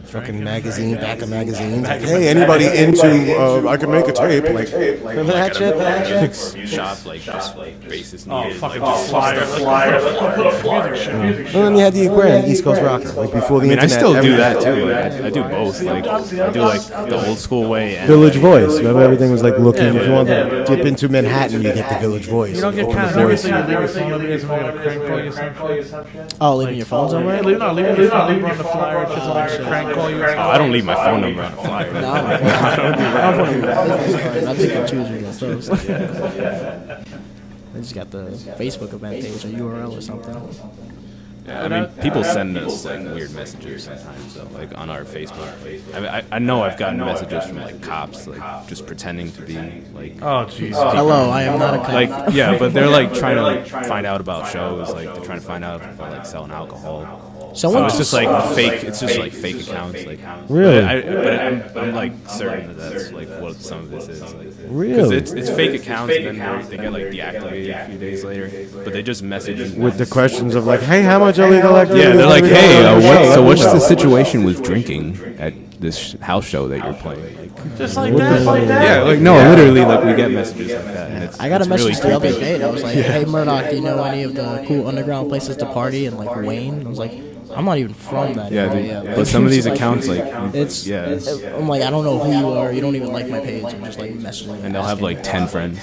Fucking magazine, back of magazines. Like, hey, anybody into I can make a tape? Like, remember that shit? Shop like just racist. Oh, fucking flyer. And then you had the Aquarium, East Coast Rocker, like before the internet. I still do that too. Like, I do both. Like I do like the old school way. And Village Voice. Remember everything was like looking. If you want to dip into Manhattan, you get the Village Voice. You don't get kind of everything. You leave your phone over there. Somebody gonna crank call you some shit. Oh, leaving your phone somewhere? Leave your phone number on the flyer. Or just crank call you. I don't leave my phone number on the flyer. No, I don't do that. I pick and choose with those. They just got the Facebook event page or URL or something. Yeah, I mean, people send us like weird messages sometimes, though, like on our Facebook. I mean, I know I've gotten messages from like cops, like just pretending to be like, oh jeez, hello, I am not a cop. Like, yeah, but they're like trying to like find out about shows, like they're trying to find out about like selling alcohol. So it's just like fake. It's just like fake accounts. Like really, but I'm like certain that that's like what some of this is. Like, really, because it's fake accounts, and then they get like deactivated a few days later. But they just message with the questions of like, hey, how much illegal activity? Yeah, they're like, hey, what's the situation with drinking at this house show that you're playing? Like, just like that. Yeah, like no, literally, like we get messages like that. And I got a message really the other day that was like, hey Murdock, do you know any of the cool underground places to party in like Wayne? I was like, I'm not even from that area. But some of these accounts, like, I'm like, I don't know who you are. You don't even like my page. I'm just like messaging. And they'll have like 10 friends.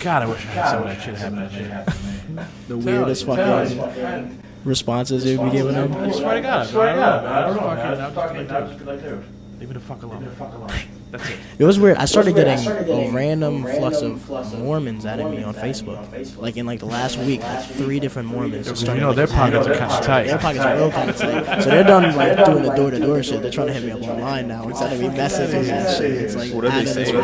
God, I wish I had some of that shit happen to me. The weirdest fucking responses you'd be giving them. I swear to God. I don't know. Leave me the fuck alone. That's it. It was weird. I started getting a random flux of Mormons adding me on Facebook. Like in like the last week, like 3 different Mormons. You know, their pockets are kind of tight. Their pockets are real kind of tight. So they're done like doing the door-to-door shit. They're trying to hit me up online now instead of me messaging and shit. It's like, what are they saying?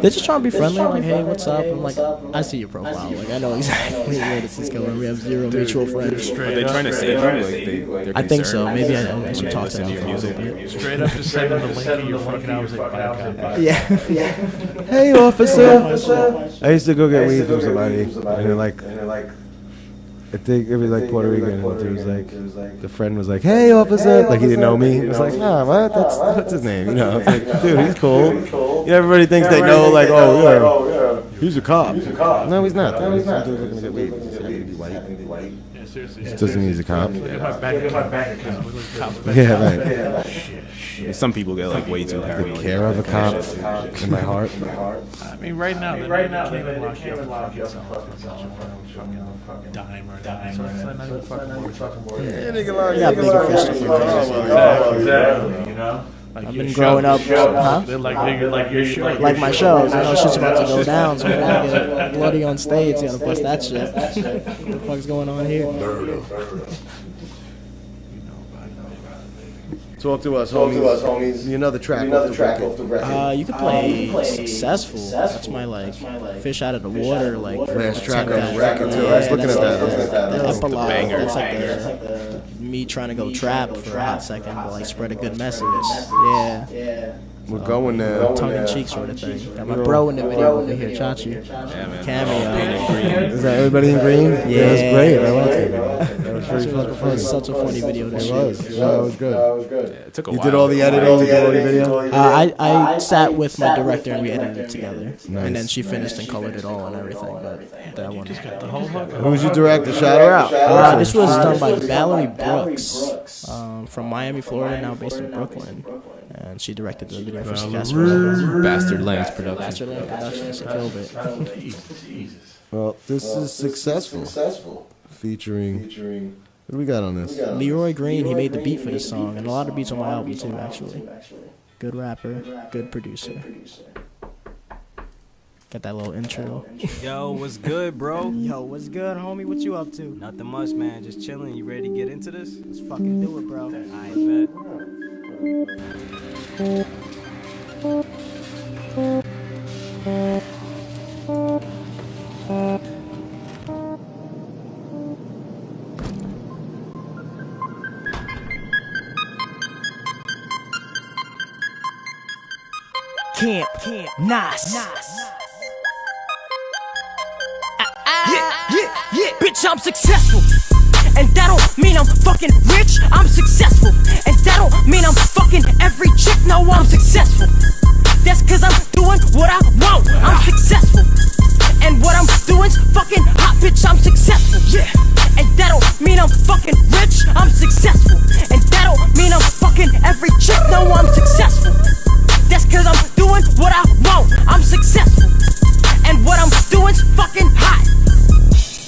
They're just trying to be friendly. Like, hey, what's up? I'm like, I see your profile. Like, I know exactly where this is going. We have 0 mutual friends. Are they trying to save you? Like I think so. Maybe I should talk to them for a little bit. Straight up, just send them the link of your fucking hours at Yeah. Hey, officer. I used to go get weed from somebody, and they're like, I think it was like Puerto Rican, and it was like, the friend was like, hey, officer. Like, he didn't know me. He was like, nah, what? What's his name? You know, it's like, dude, he's cool. Yeah, everybody thinks they know, like, oh, yeah, he's a cop. No, he's not. He's not looking to get weed. He's happy to be white. Yeah, seriously. Doesn't mean he's a cop. Yeah, Yeah, right. Some people get like way too paranoid. Care of a cop in my heart. I mean, right now, they can't even lock you up for fucking dime or dime. So it's not even fucking worth it. Yeah, nigga, lock Yeah, bigger fish to fry. Exactly, you know? Like I've been growing up, huh? They're like your show. Like my shows. I know shit's about to go down, so I'm gonna get bloody on stage. You gotta bust that shit. What the fuck's going on here? Talk to us, homies. You know the track off the record. You could play Successful. That's my like fish out of the water like last track on the record too. I was looking at that. I was like, that's the banger. That's like the me trying to go trap for a hot second, but like spread a good message. Yeah. We're going now. Tongue in cheek sort of thing. Got my bro in the video over here, Chachi. Cameo. Is that everybody in green? Yeah, that was great. I liked it. That was pretty fucking funny. Such a funny video to It shoot. was. Yeah, it was good. Yeah, it took a You while. did all the editing to do all the video? I sat with my director and we edited it together. And then she finished and colored it all and everything. But that one. The whole fucking. Who's your director? Shout her out. This was done by Valerie Brooks from Miami, Florida, now based in Brooklyn. And she directed the video for Successful. Bastard Lane's production. Bastard Lane Productions. She killed it. Well, this is Successful. Featuring. What do we got on this? Leroy Green, he made the beat for this song. And a lot of beats on my album, too, actually. Good rapper, good producer. Got that little intro. Yo, what's good, bro? Yo, what's good, homie? What you up to? Nothing much, man. Just chilling. You ready to get into this? Let's fucking do it, bro. I bet. Camp, nice. Yeah, bitch, I'm successful. And that don't mean I'm fucking rich, I'm successful. And that don't mean I'm fucking every chick, no, I'm successful. That's cause I'm doing what I want, I'm successful. And what I'm doing's fucking hot, bitch, I'm successful. Yeah. And that don't mean I'm fucking rich, I'm successful. And that don't mean I'm fucking every chick, no, I'm successful. That's cause I'm doing what I want, I'm successful. And what I'm doing's fucking hot.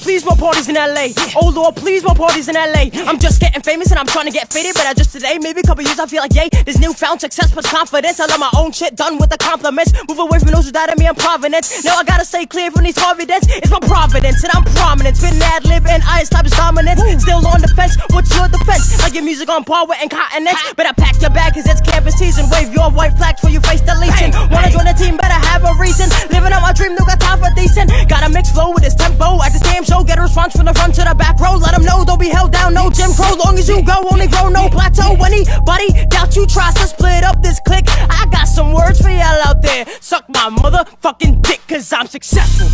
Please more parties in LA. Oh Lord, please more parties in LA. I'm just getting famous and I'm trying to get faded, but I just today, maybe a couple years, I feel like yay. This newfound success plus confidence. I love my own shit, done with the compliments. Move away from those who died at me in Providence. Now I gotta stay clear from these confidence. It's my providence and I'm prominent. Spitting ad lib and ice type of dominance. Still on the fence, what's your defense? Like your music on par with incontinence. Better pack your bag cause it's campus season. Wave your white flags for you face deletion. Wanna join the team, better have a reason. Living out my dream, no got time for decent. Gotta mix flow with this tempo at this damn show. Get a response from the front to the back row. Let them know don't be held down, no Jim Crow. Long as you go, only grow, no plateau. Anybody doubt you tries to split up this clique, I got some words for y'all out there. Suck my motherfucking dick cause I'm successful.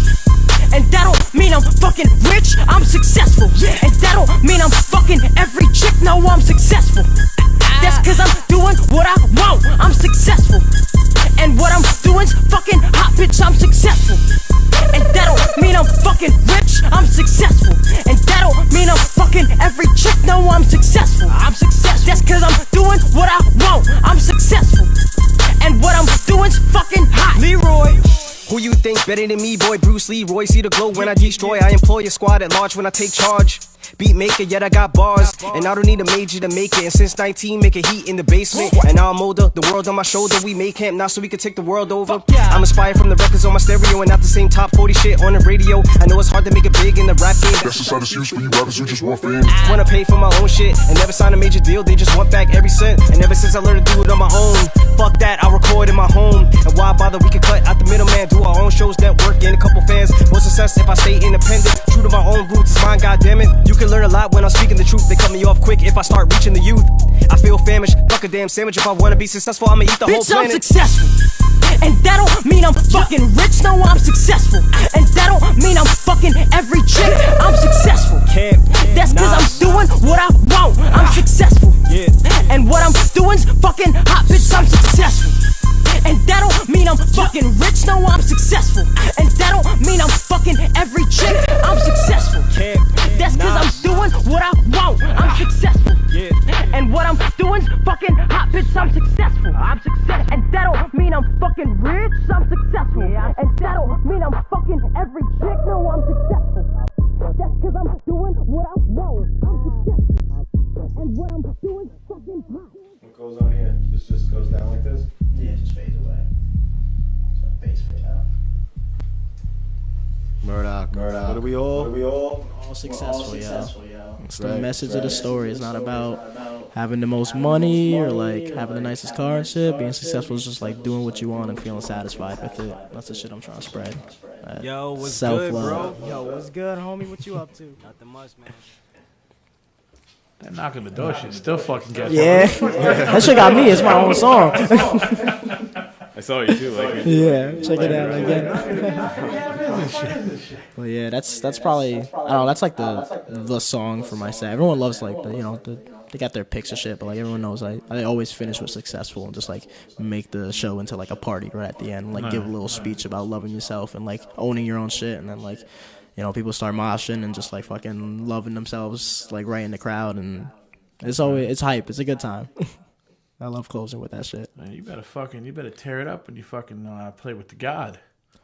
And that don't mean I'm fucking rich, I'm successful. And that don't mean I'm fucking every chick, no, I'm successful. That's cause I'm doing what I want, I'm successful. And what I'm doing's fucking hot, bitch, I'm successful. And that don't mean I'm fucking rich, I'm successful. And that don't mean I'm fucking every chick, no, I'm successful. I'm successful. That's cause I'm doing what I want, I'm successful. And what I'm doing's fucking hot. Leroy. Who you think better than me, boy? Bruce Leroy. See the glow when I destroy. I employ a squad at large when I take charge. Beat maker, yet I got bars. And I don't need a major to make it. And since 19, make a heat in the basement. And now I'm older, the world on my shoulder. We make camp now so we can take the world over. I'm inspired from the records on my stereo and not the same top 40 shit on the radio. I know it's hard to make it big in the rap game. That's just not excuse for you rappers who just want fame. Wanna pay for my own shit and never sign a major deal. They just want back every cent. And ever since I learned to do it on my own, fuck that, I record in my home. And why bother? We can cut out the middleman, do our own shows, network, gain a couple fans. More success if I stay independent. True to my own roots, it's mine, goddammit. You can learn a lot when I'm speaking the truth. They cut me off quick if I start reaching the youth. I feel famished, fuck a damn sandwich. If I wanna be successful, I'ma eat the whole bitch, planet. I'm successful. And that don't mean I'm fucking rich, no, I'm successful. And that don't mean I'm fucking every chick, I'm successful. That's cause I'm doing what I want, I'm successful. And what I'm doing's fucking hot, bitch, I'm successful. And that don't mean I'm fucking rich, no, I'm successful. And that don't mean I'm fucking every chick, I'm successful. That's cause I'm doing what I want, I'm successful. And what I'm doing's fucking hot, bitch, I'm successful. I'm successful. And that don't mean I'm fucking rich, I'm successful. And that don't mean I'm fucking every chick, no, I'm successful. That's cause I'm doing what I want, I'm successful. And what I'm doing's fucking hot. What goes on here? This just goes down like this? Yeah, it just fades away. So bass fade out. Murdock. What are we all? All successful, yeah. It's the message of the story. It's not about having the most money or like having the nicest car and shit. Being successful is just like doing what you want and feeling satisfied with it. That's the shit I'm trying to spread. Yo, what's Self-love. good, bro? Yo, what's good, homie? What you up to? Nothing much, man. That knocking the door shit still fucking gets Yeah, that shit got me. It's my own song. That saw you too. Like, yeah, check it out again. But yeah, that's probably I don't know. That's like the song for my set. Everyone loves like they got their picks of shit, but like everyone knows I always finish with successful and just like make the show into like a party right at the end, like give a little speech about loving yourself and like owning your own shit, and then like people start moshing and just like fucking loving themselves like right in the crowd, and it's hype. It's a good time. I love closing with that shit. Man, you better tear it up when you fucking play with the God.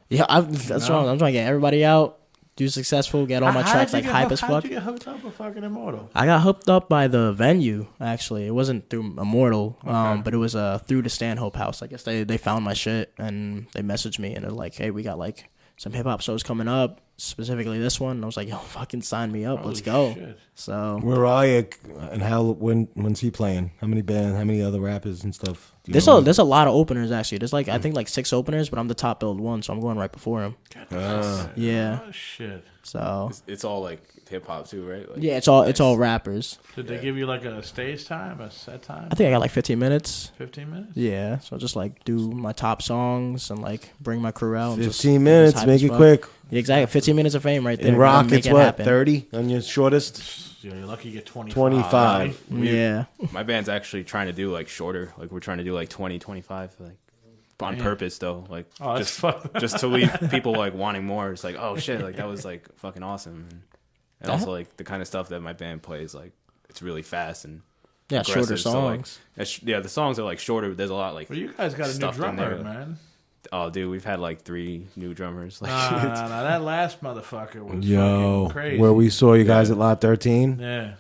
Yeah, that's wrong. I'm trying to get everybody out, do successful, get all my tracks like hype as fuck. How'd you get hooked up with fucking Immortal? I got hooked up by the venue, actually. It wasn't through Immortal, but it was through the Stanhope House. I guess they found my shit, and they messaged me, and they're like, hey, we got like some hip-hop shows coming up, specifically this one. And I was like, yo, fucking sign me up. Let's go. Shit. So where are you, and when's he playing? How many bands? How many other rappers and stuff? There's a lot of openers, actually. There's like I think like 6 openers, but I'm the top billed one, so I'm going right before him. Yeah. Oh, shit. So it's all like hip hop too, right? Like, yeah, it's all rappers. Did they give you like a stage time, a set time? I think I got like 15 minutes. 15 minutes? Yeah, so just like do my top songs and like bring my crew out. 15 minutes, make it quick. Yeah, exactly, 15 minutes of fame right there. In rock, it's what, 30 on your shortest? Yeah, you're lucky you get 25. 25. Yeah. My band's actually trying to do like shorter. Like we're trying to do like 20, 25. Like on purpose though. Like just to leave people like wanting more. It's like, oh shit, like that was like fucking awesome. And also like the kind of stuff that my band plays, like it's really fast and shorter songs. So, like, the songs are like shorter. But there's a lot like. Well, you guys got a new drummer, man. Oh, dude, we've had like 3 new drummers. Like, nah, that last motherfucker was fucking crazy. Where we saw you guys at Lot 13. Yeah.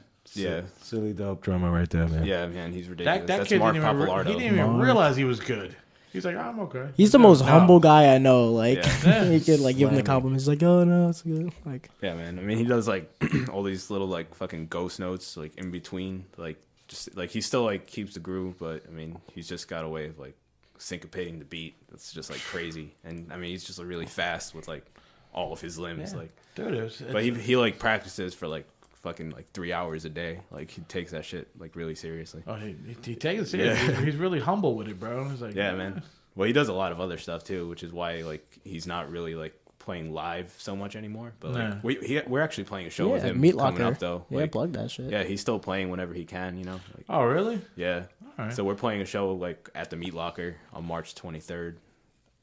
Silly dope drummer right there, man. Yeah, man, he's ridiculous. That That's kid Mark didn't Papalardo. he didn't even realize he was good. He's like, I'm okay. He's the most humble guy I know. Like he could like give him the Slamming. compliments. He's like, oh no, it's good. Like Yeah, man. I mean, he does like all these little like fucking ghost notes like in between, like just like he still like keeps the groove, but I mean, he's just got a way of like syncopating the beat. It's just like crazy, and I mean, he's just like, really fast with like all of his limbs, like. Dude, but he like practices for like fucking like 3 hours a day. Like he takes that shit like really seriously. Oh, he takes it seriously. Yeah. He's really humble with it, bro. He's like, yeah, man. Well, he does a lot of other stuff too, which is why like he's not really like playing live so much anymore. But like we're actually playing a show with him coming up though. Yeah, like, plug that shit. Yeah, he's still playing whenever he can. Like, oh, really? Yeah. All right. So we're playing a show like at the Meat Locker on March 23rd.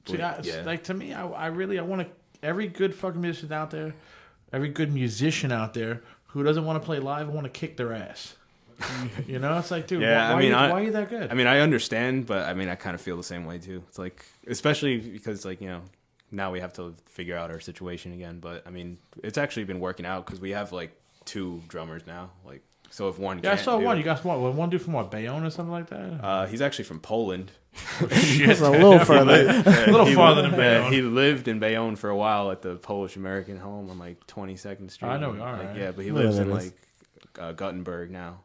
See, like to me, I want to. Every good fucking musician out there, every good musician out there who doesn't want to play live, I want to kick their ass. It's like, dude, yeah, why are you that good? I mean, I understand, but I mean, I kind of feel the same way too. It's like, especially because like, now we have to figure out our situation again. But I mean, it's actually been working out because we have like 2 drummers now. Like, so if one, I saw one. You got one dude from what, Bayonne or something like that? He's actually from Poland. It's a little further. A little farther than Bayonne. He lived in Bayonne for a while at the Polish American home on like 22nd Street. I know, all right. Yeah, but he lives in like Gothenburg now.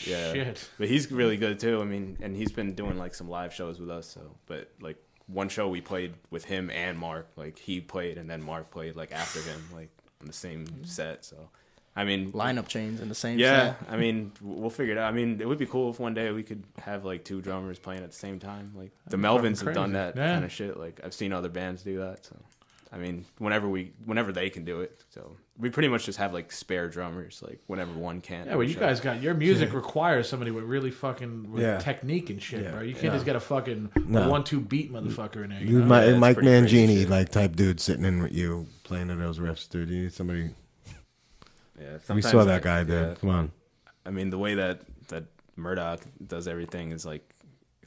Yeah, shit. But he's really good too. I mean, and he's been doing like some live shows with us. So, but like one show we played with him and Mark. Like he played and then Mark played like after him, like on the same set. So, I mean, lineup chains in the same. Yeah, set. I mean, we'll figure it out. I mean, it would be cool if one day we could have like 2 drummers playing at the same time. Like the Melvins have done that kind of shit. Like I've seen other bands do that. So, I mean, whenever they can do it. So we pretty much just have like spare drummers, like whenever one can't. Yeah, well, you guys got your music requires somebody with really fucking technique and shit, bro. You can't just get a fucking 1-2 beat motherfucker in there. Mike Mangini like type dude sitting in with you playing to those riffs, dude. You need somebody. Yeah, we saw that guy, dude. Yeah. Come on. I mean, the way that Murdock does everything is like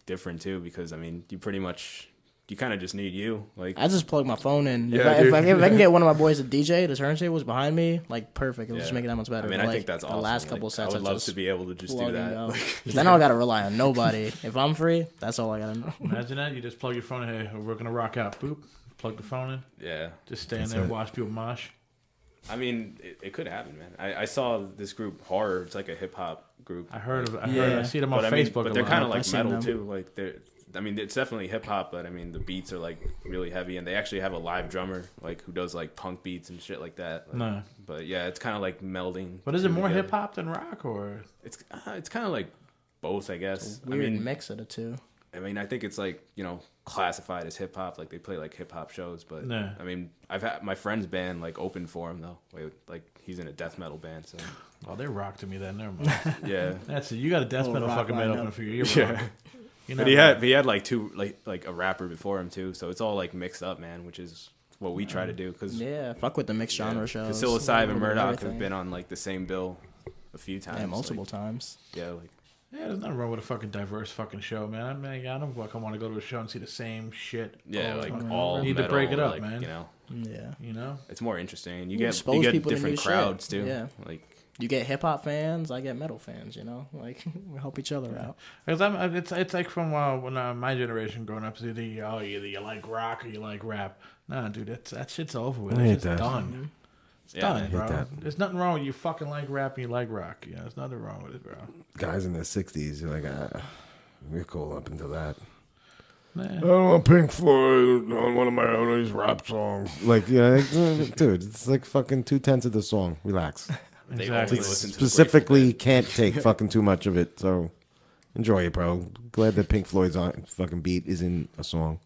different too, because I mean, you kind of just need you. Like I just plug my phone in. If I can get one of my boys a DJ, the turntables behind me, like perfect. It'll just make it that much better. I mean, but, I think that's awesome. The last couple sets, I would love to be able to just do that. Then I don't gotta rely on nobody. If I'm free, that's all I gotta know. Imagine that. You just plug your phone in. Hey, we're gonna rock out. Boop. Plug the phone in. Yeah. Just stand there and watch people mosh. I mean, it could happen, man. I saw this group Horror. It's like a hip hop group. I see them on Facebook. But they're kind of like metal too. Like I mean, it's definitely hip hop, but I mean, the beats are like really heavy, and they actually have a live drummer like who does like punk beats and shit like that. Like, no, but yeah, it's kind of like melding. But is it more hip hop than rock, or it's kind of like both, I guess. It's a weird mix of the two. I mean, I think it's like, you know, classified as hip hop. Like they play like hip hop shows, but I mean, I've had my friend's band like open for him though. Like he's in a death metal band, so. Oh, they rock to me then. Never mind. Yeah, that's it. You got a death metal fucking band opening for you. Yeah. You know, but he had like two like a rapper before him too, so it's all like mixed up, man. Which is what we try to do. Cause fuck with the mixed genre shows. Psilocybe and Murdock have been on like the same bill a few times. Yeah, multiple times. Yeah, like. Yeah, there's nothing wrong with a fucking diverse fucking show, man. I mean, I don't want to go to a show and see the same shit. Yeah, like all you need to break it up, man. You know. Yeah. You know, it's more interesting, and you get different crowds too. Yeah, like you get hip hop fans, I get metal fans. You know, like we help each other out. Because it's like from when my generation growing up, either you like rock or you like rap. Nah, dude, that shit's over with. It's just done. It's done, bro. There's nothing wrong with you fucking like rap and you like rock. Yeah, there's nothing wrong with it, bro. Guys in their 60s, you're like, we're cool up until that. Nah. I don't want Pink Floyd on one of my own these rap songs. Like, yeah, dude, it's like fucking 2/10 of the song. Relax. Exactly. Specifically, can't take fucking too much of it. So enjoy it, bro. Glad that Pink Floyd's fucking beat is in a song.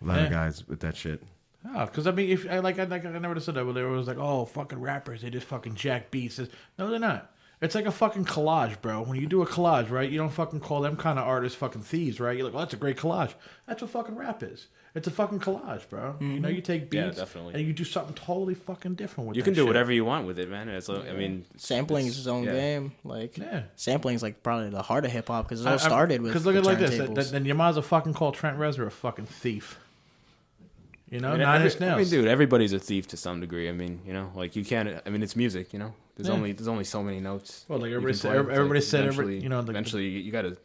A lot of guys with that shit. Oh, because I mean, if I never said that, but there was like, oh, fucking rappers, they just fucking jack beats. No, they're not. It's like a fucking collage, bro. When you do a collage, right, you don't fucking call them kind of artists fucking thieves, right? You're like, oh, that's a great collage. That's what fucking rap is. It's a fucking collage, bro. Mm-hmm. You know, you take beats and you do something totally fucking different with it. You can do whatever you want with it, man. I mean, sampling is its own game. Like, sampling is like probably the heart of hip hop because it all started with. Because look at it like this. Then you might as well fucking call Trent Reznor a fucking thief. You know, Nine Inch Nails. I mean, dude, everybody's a thief to some degree. I mean, you know, like you can't. I mean, it's music. You know, there's only so many notes. Well, like everybody said, you know, eventually you got to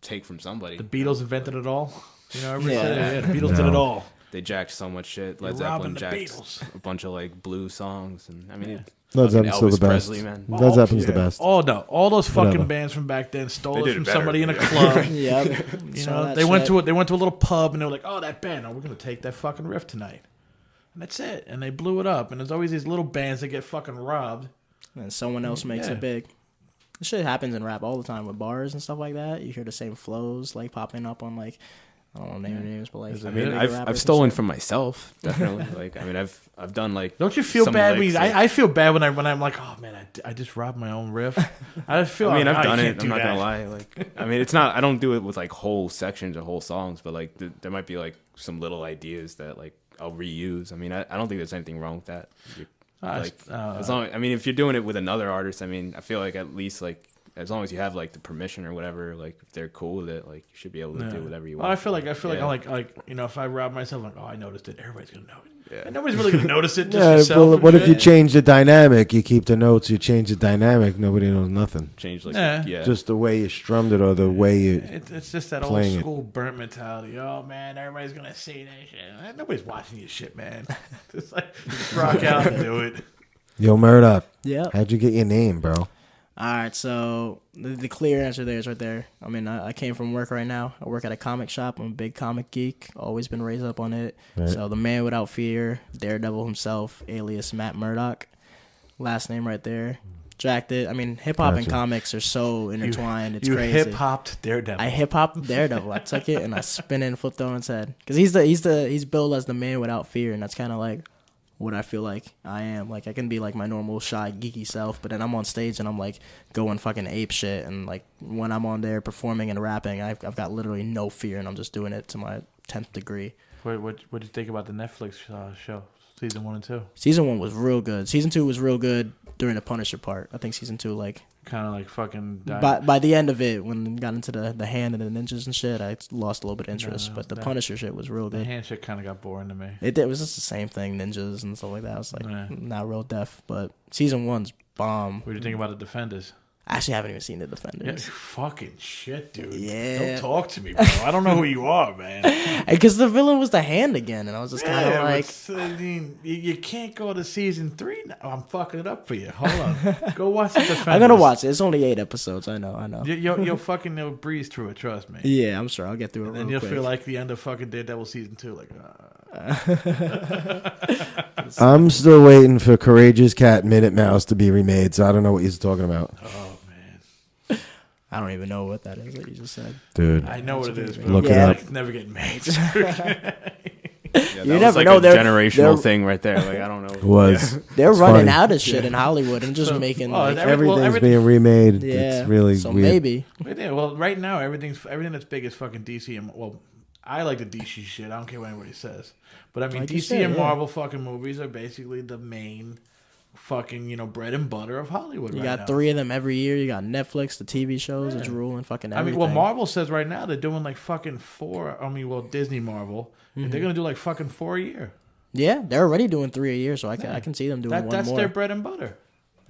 take from somebody. The Beatles invented it all. You know, everybody said the Beatles did it all. They jacked so much shit. Led Zeppelin jacked a bunch of like blues songs, and I mean, Led Zeppelin's still the best. Presley, man. Led Zeppelin's the best. Oh no, all those fucking bands from back then stole it from somebody in a club. You know, they went to a little pub and they were like, oh, that band, we're gonna take that fucking riff tonight. And that's it. And they blew it up. And there's always these little bands that get fucking robbed. And someone else makes it big. This shit happens in rap all the time with bars and stuff like that. You hear the same flows like popping up on like, I don't know names, but like. I mean, I've stolen from myself, definitely. Like, I mean, I've done like. Don't you feel bad? I feel bad when I'm like, oh man, I just robbed my own riff. I feel. I mean, I've done it. I'm not gonna lie. Like, I mean, it's not. I don't do it with like whole sections or whole songs, but like there might be like some little ideas that like I'll reuse. I mean, I don't think there's anything wrong with that. Like, as long, I mean, if you're doing it with another artist, I mean, I feel like at least like as long as you have like the permission or whatever, like if they're cool with it, like you should be able to do whatever you want. Well, I feel like I'm like you know, if I rob myself, like, oh, I noticed it, everybody's gonna know it. Yeah. And nobody's really gonna notice it. Just yourself. Well, what if you change the dynamic? You keep the notes. You change the dynamic. Nobody knows nothing. Change like just the way you strummed it or the way you. It's just that old school burnt mentality. Oh man, everybody's gonna see that shit. Nobody's watching your shit, man. Just like rock out and do it. Yo, Murdock. Yeah. How'd you get your name, bro? All right, so the clear answer there is right there. I mean, I came from work right now. I work at a comic shop. I'm a big comic geek. Always been raised up on it. Right. So the man without fear, Daredevil himself, alias Matt Murdock. Last name right there. Jacked it. I mean, hip-hop and comics are so intertwined. It's crazy. You hip-hopped Daredevil. I hip-hopped Daredevil. I took it and I spin it and flipped it on its head. Because he's billed as the man without fear, and that's kind of like what I feel like I am. Like, I can be like my normal shy geeky self, but then I'm on stage and I'm like going fucking ape shit, and like when I'm on there performing and rapping, I've got literally no fear, and I'm just doing it to my 10th degree. What did you think about the Netflix show, season 1 and 2? Season 1 was real good. Season 2 was real good during the Punisher part. I think season 2 like kind of like fucking by the end of it, when it got into the hand and the ninjas and shit, I lost a little bit of interest. But the Punisher shit was real good. The hand shit kind of got boring to me. It was just the same thing, ninjas and stuff like that. I was like, not real def. But season 1's bomb. What do you think about the Defenders? I actually haven't even seen the Defenders. Yeah, fucking shit, dude. Yeah. Don't talk to me, bro. I don't know who you are, man. Because the villain was the hand again, and I was just kind of like... I mean, you can't go to season 3 now. I'm fucking it up for you. Hold on. Go watch the Defenders. I'm going to watch it. It's only 8 episodes. I know. You'll breeze through it, trust me. Yeah, I'm sure. I'll get through it and then you'll feel like the end of fucking Daredevil season 2. Like, I'm still waiting for Courageous Cat Minute Mouse to be remade, so I don't know what he's talking about. Oh, man. I don't even know what that is that you just said. Dude. I know what it is, but look it up. It's never getting made. Yeah, you never know. Like a generational thing right there. Like I don't know. They're running out of shit in Hollywood and just making like, everything's being remade. Yeah, it's really so weird. maybe. Yeah, well, right now everything that's big is fucking DC and well, I like the DC shit. I don't care what anybody says, but I mean like DC and Marvel fucking movies are basically the main fucking bread and butter of Hollywood. You right got now. 3 of them every year. You got Netflix, the TV shows. It's ruling fucking everything. I mean, well, Marvel says right now they're doing like fucking 4. I mean, well, Disney Marvel. They're gonna do like fucking 4 a year. Yeah, they're already doing 3 a year, so I can see them doing one more. That's their bread and butter.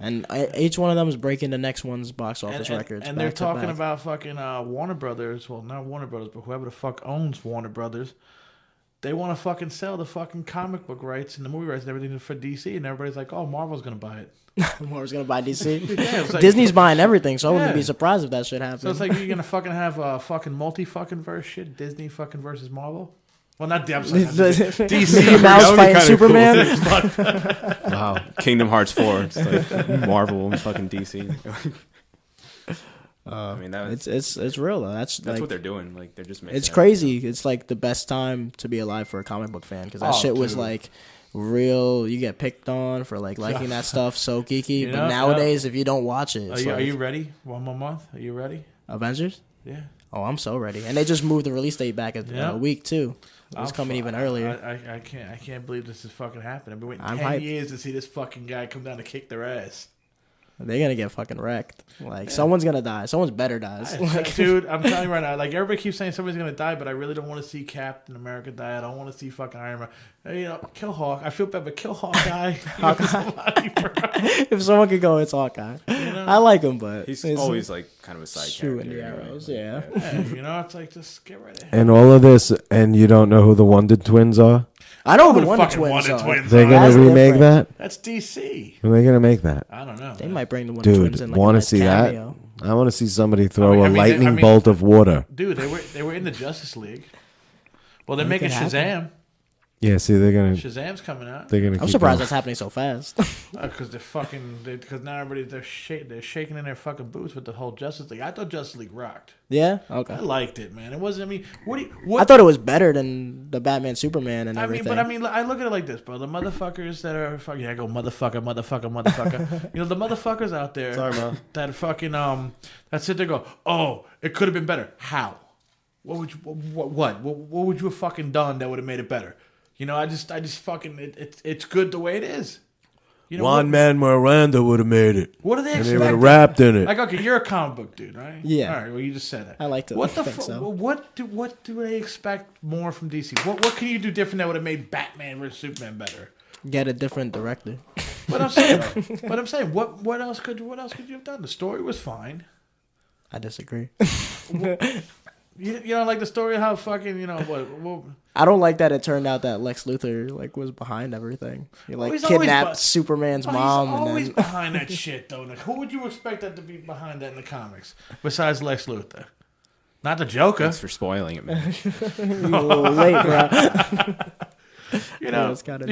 And each one of them is breaking the next one's box office records. And they're talking about fucking Warner Brothers. Well, not Warner Brothers, but whoever the fuck owns Warner Brothers. They want to fucking sell the fucking comic book rights and the movie rights and everything for DC, and everybody's like, "Oh, Marvel's gonna buy it." Marvel's gonna buy DC. Like, Disney's buying everything, so I wouldn't be surprised if that shit happened. So it's like you're gonna fucking have fucking multi-fucking verse shit, Disney fucking versus Marvel. Well, not DC. Mouse fighting Superman. Cool. Wow, Kingdom Hearts 4. It's like Marvel and fucking DC. I mean, it's real though. That's like, what they're doing. Like they're just making. It's crazy. It's like the best time to be alive for a comic book fan because that shit was like real. You get picked on for like liking that stuff, so geeky. But nowadays, if you don't watch it, are you ready? 1 more month. Are you ready? Avengers? Yeah. Oh, I'm so ready. And they just moved the release date back a week too. It's coming even earlier. I can't believe this is fucking happening. I've been waiting 10 years to see this fucking guy come down to kick their ass. They're gonna get fucking wrecked. Like someone's gonna die. Someone's better dies. Dude, I'm telling you right now. Like everybody keeps saying somebody's gonna die, but I really don't want to see Captain America die. I don't want to see fucking Iron Man. Kill Hawk. I feel bad, but kill Hawkeye. If someone could go, it's Hawkeye. I like him, but he's always like kind of a side shooting character. the arrows. Yeah. It's like just get rid of him. And all of this, and you don't know who the Wonder Twins are? I know who the Wonder Twins are. They're gonna remake that. That's DC. Are they gonna make that? I don't know. They might bring the Wonder Twins in. Dude, want to see cameo. that? I want to see somebody throw a lightning bolt of water. Dude, they were in the Justice League. Well, they're making Shazam. Yeah, see, they're gonna. Shazam's coming out. They're gonna. I'm surprised that's happening so fast. Because because now everybody they're shaking in their fucking boots with the whole Justice League. I thought Justice League rocked. Yeah, okay. I liked it, man. It wasn't. I mean, I thought it was better than the Batman, Superman, and everything. I look at it like this, bro. The motherfuckers that are fucking, I go motherfucker. The motherfuckers out there that fucking that sit there and go, oh, it could have been better. How? What would you? What would you have fucking done that would have made it better? I just fucking it's good the way it is. Man Miranda would have made it. What do they expect? And they would have rapped in it. Like, okay, you're a comic book dude, right? Yeah. All right. Well, you just said that. I like to. What think so. What do they expect more from DC? What can you do different that would have made Batman vs Superman better? Get a different director. But I'm saying, what else could you have done? The story was fine. I disagree. You don't like the story of how fucking what? I don't like that it turned out that Lex Luthor was behind everything. He kidnapped Superman's mom. He's always and then... behind that shit though. Like, who would you expect that to be behind that in the comics besides Lex Luthor? Not the Joker. Thanks for spoiling it, man. You're a little late, bro. You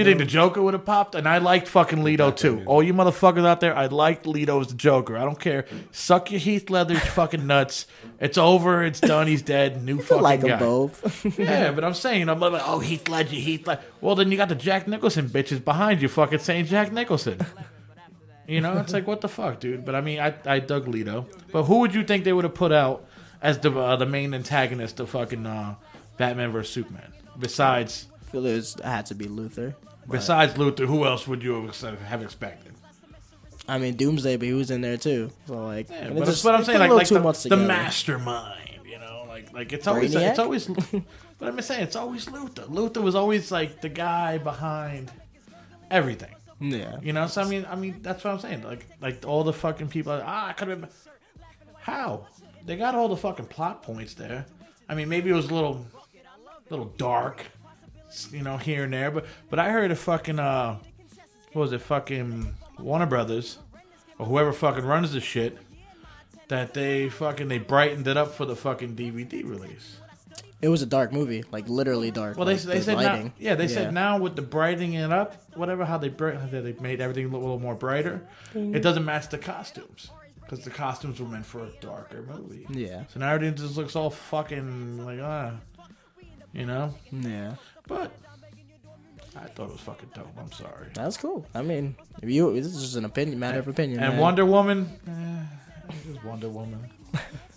think the Joker would have popped? And I liked fucking Leto too. All you motherfuckers out there, I liked Leto as the Joker. I don't care. Suck your Heath Ledger's fucking nuts. It's over. It's done. He's dead. New fucking like guy. Them both. Yeah, but I'm saying, I'm like, oh, Heath Ledger. Well, then you got the Jack Nicholson bitches behind you fucking saying Jack Nicholson. It's like, what the fuck, dude? But I mean, I dug Leto. But who would you think they would have put out as the main antagonist of fucking Batman vs Superman? Besides... It had to be Luthor. Besides Luthor, who else would you have expected? I mean, Doomsday, but he was in there too. So but I'm saying, like the mastermind, like it's always, but I'm saying it's always Luthor. Luthor was always like the guy behind everything. Yeah. So I mean, that's what I'm saying. Like all the fucking people. I could have. How? They got all the fucking plot points there. I mean, maybe it was a little dark. Here and there, but I heard a fucking what was it, fucking Warner Brothers or whoever fucking runs the shit that they brightened it up for the fucking DVD release. It was a dark movie, like literally dark. Well, they said lighting. Said now with the brightening it up, whatever how they made everything a little more brighter. It doesn't match the costumes. because the costumes were meant for a darker movie. Yeah. So now everything just looks all fucking like you know. Yeah. But I thought it was fucking dope. I'm sorry. That's cool. I mean, this is just an opinion, matter of opinion. And man. Wonder Woman, it was Wonder Woman.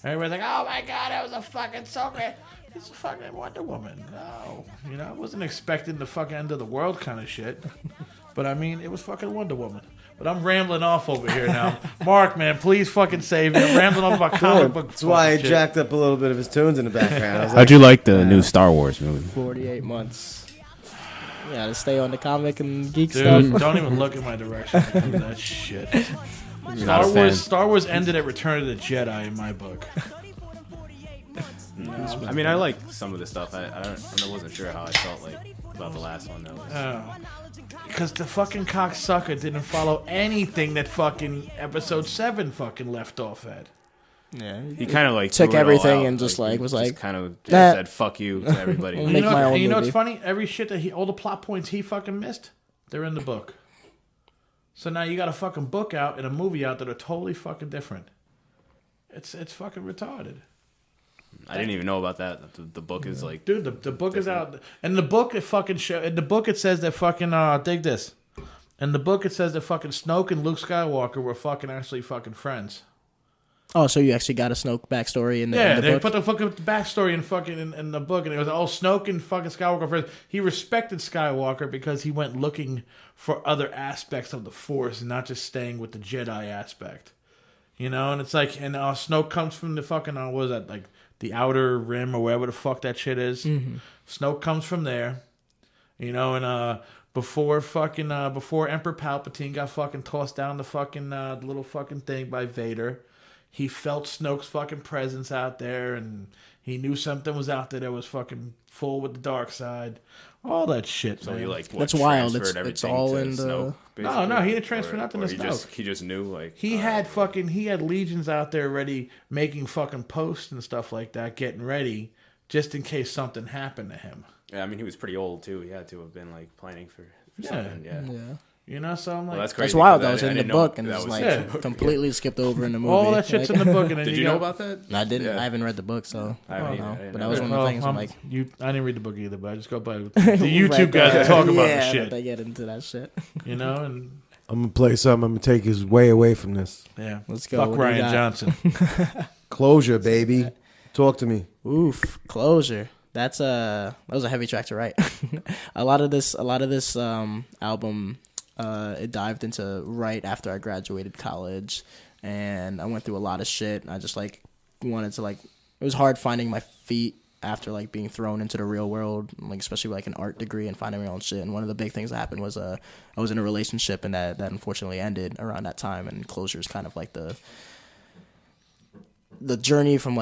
Everybody's like, oh my god, that was a fucking so great. It's a fucking Wonder Woman. No, you know, I wasn't expecting the fucking end of the world kind of shit. But I mean, it was fucking Wonder Woman. But I'm rambling off over here now. Mark, man, please fucking save me. I'm rambling off about comic book. That's why I shit. jacked up a little bit of his tunes in the background. I was How'd you like the new Star Wars movie? 48 months. Yeah, to stay on the comic and geek Dude, stuff. don't even look in my direction. That shit. Not a fan. Star Wars ended at Return of the Jedi in my book. I mean, I like some of the stuff. I wasn't sure how I felt like about the last one though. Because the fucking cocksucker didn't follow anything that fucking episode 7 fucking left off at. Yeah, he kind of like took threw it all everything out. and just was like, kind of that. said fuck you to everybody. Make my own you know movie. what's funny? Every shit that all the plot points he fucking missed, they're in the book. So now you got a fucking book out and a movie out that are totally fucking different. It's fucking retarded. I didn't even know about that. The book is like, dude, the book is out, and the book it fucking in the book it says that fucking dig this. In the book it says that fucking Snoke and Luke Skywalker were fucking actually fucking friends. Oh, so you actually got a Snoke backstory in the Yeah, in the they book? put the fucking backstory in fucking in the book, and it was Snoke and fucking Skywalker friends. He respected Skywalker because he went looking for other aspects of the Force and not just staying with the Jedi aspect. You know, and it's like, and Snoke comes from the fucking what was that, like the Outer Rim or wherever the fuck that shit is. Mm-hmm. Snoke comes from there. You know, and before Emperor Palpatine got fucking tossed down the fucking little fucking thing by Vader, he felt Snoke's fucking presence out there, and he knew something was out there that was fucking full with the dark side. All that shit. so man. he like That's wild. It's everything all to in the- Snoke, No, he didn't transfer nothing to Snoke. He just knew like He had legions out there ready, making fucking posts and stuff like that, getting ready just in case something happened to him. Yeah, I mean he was pretty old too. He had to have been like planning for Yeah. something. Yeah. You know, so I'm like, Well, that's crazy. That's wild. That I was in the didn't know book and that it's was like in the book. completely skipped over in the movie. all that shit's in the book. And then Did you know about that? No, I didn't. Yeah. I haven't read the book, so I I don't haven't know. either. I didn't But know that was that. one of the things. I'm like, I didn't read the book either, but I just go by the YouTube guys that talk about the shit. They get into that shit. You know, and I'm gonna play something. I'm gonna take us way away from this. yeah, Let's go. fuck What do you Ryan got? Johnson. Closure, baby. Talk to me. Oof, Closure. That was a heavy track to write. a lot of this album, it dived into right after I graduated college, and I went through a lot of shit. I just wanted to it was hard finding my feet after being thrown into the real world, especially with an art degree and finding my own shit. And one of the big things that happened was I was in a relationship, and that unfortunately ended around that time. And Closure is kind of like the journey from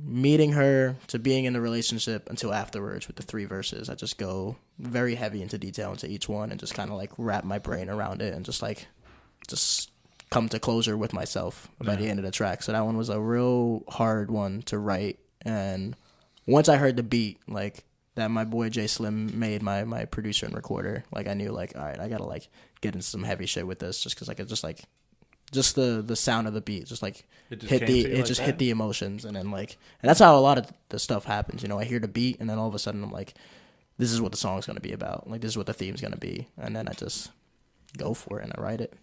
meeting her to being in the relationship until afterwards with the 3 verses. I just go very heavy into detail into each one and just kind of wrap my brain around it and just come to closure with myself by the end of the track. So that one was a real hard one to write. And once I heard the beat, that my boy Jay Slim made, my producer and recorder, I knew all right, I gotta get into some heavy shit with this just because I could just the sound of the beat hit the emotions, and then and that's how a lot of the stuff happens. I hear the beat, and then all of a sudden I'm like, this is what the song's gonna be about. This is what the theme's gonna be, and then I just go for it and I write it.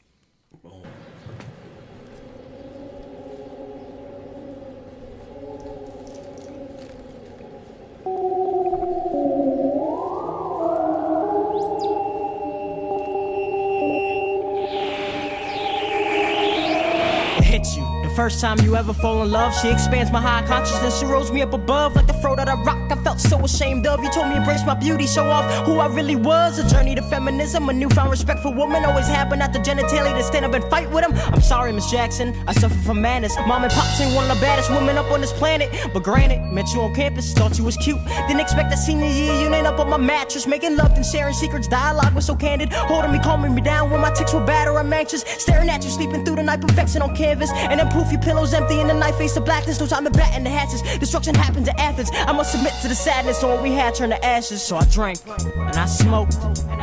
Hits you. The first time you ever fall in love, she expands my high consciousness. She rolls me up above like the throat that I rock. I felt so ashamed of. You told me embrace my beauty, show off who I really was. A journey to feminism, a newfound respect for women. Always had, but not the genitalia to stand up and fight with them. I'm sorry, Miss Jackson, I suffer from madness. Mom and pops ain't one of the baddest women up on this planet. But granted, met you on campus, thought you was cute. Didn't expect a senior year unit up on my mattress, making love and sharing secrets. Dialogue was so candid, holding me, calming me down when my ticks were bad or I'm anxious. Staring at you, sleeping through the night, perfection on canvas. And then poof, your pillow's empty and the knife face the blackness. No time to bat in the hatches. Destruction happened to Athens. I must submit to the sadness. So what we had turned to ashes. So I drank and I smoked.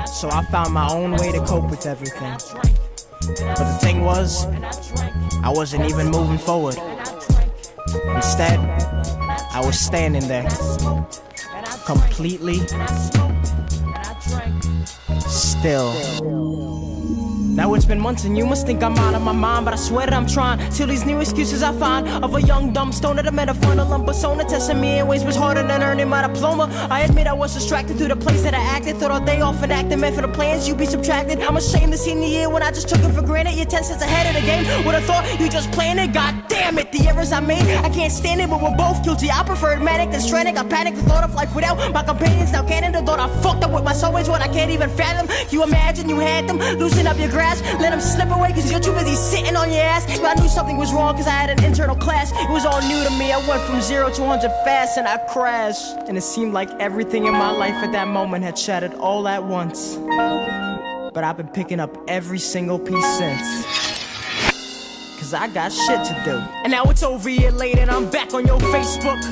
So I found my own way to cope with everything. But the thing was, I wasn't even moving forward. Instead, I was standing there, completely still. Now it's been months and you must think I'm out of my mind, but I swear that I'm trying till these new excuses I find of a young dumb stoner that met a funnel and persona. Testing me in ways was harder than earning my diploma. I admit I was distracted through the place that I acted. Thought all day off and acting meant for the plans you be subtracted. I'm ashamed the senior year when I just took it for granted. You're 10 cents ahead of the game. Would've thought you just planned it. God damn it, the errors I made, I can't stand it, but we're both guilty. I preferred manic than stranded. I panicked the thought of life without my companions. Now Canada thought I fucked up with my soulmates, what I can't even fathom. You imagine you had them, loosen up your grasp. Let them slip away cause you're too busy sitting on your ass. But I knew something was wrong cause I had an internal class. It was all new to me, I went from 0 to 100 fast and I crashed. And it seemed like everything in my life at that moment had shattered all at once. But I've been picking up every single piece since, cause I got shit to do. And now it's over a year later and I'm back on your Facebook,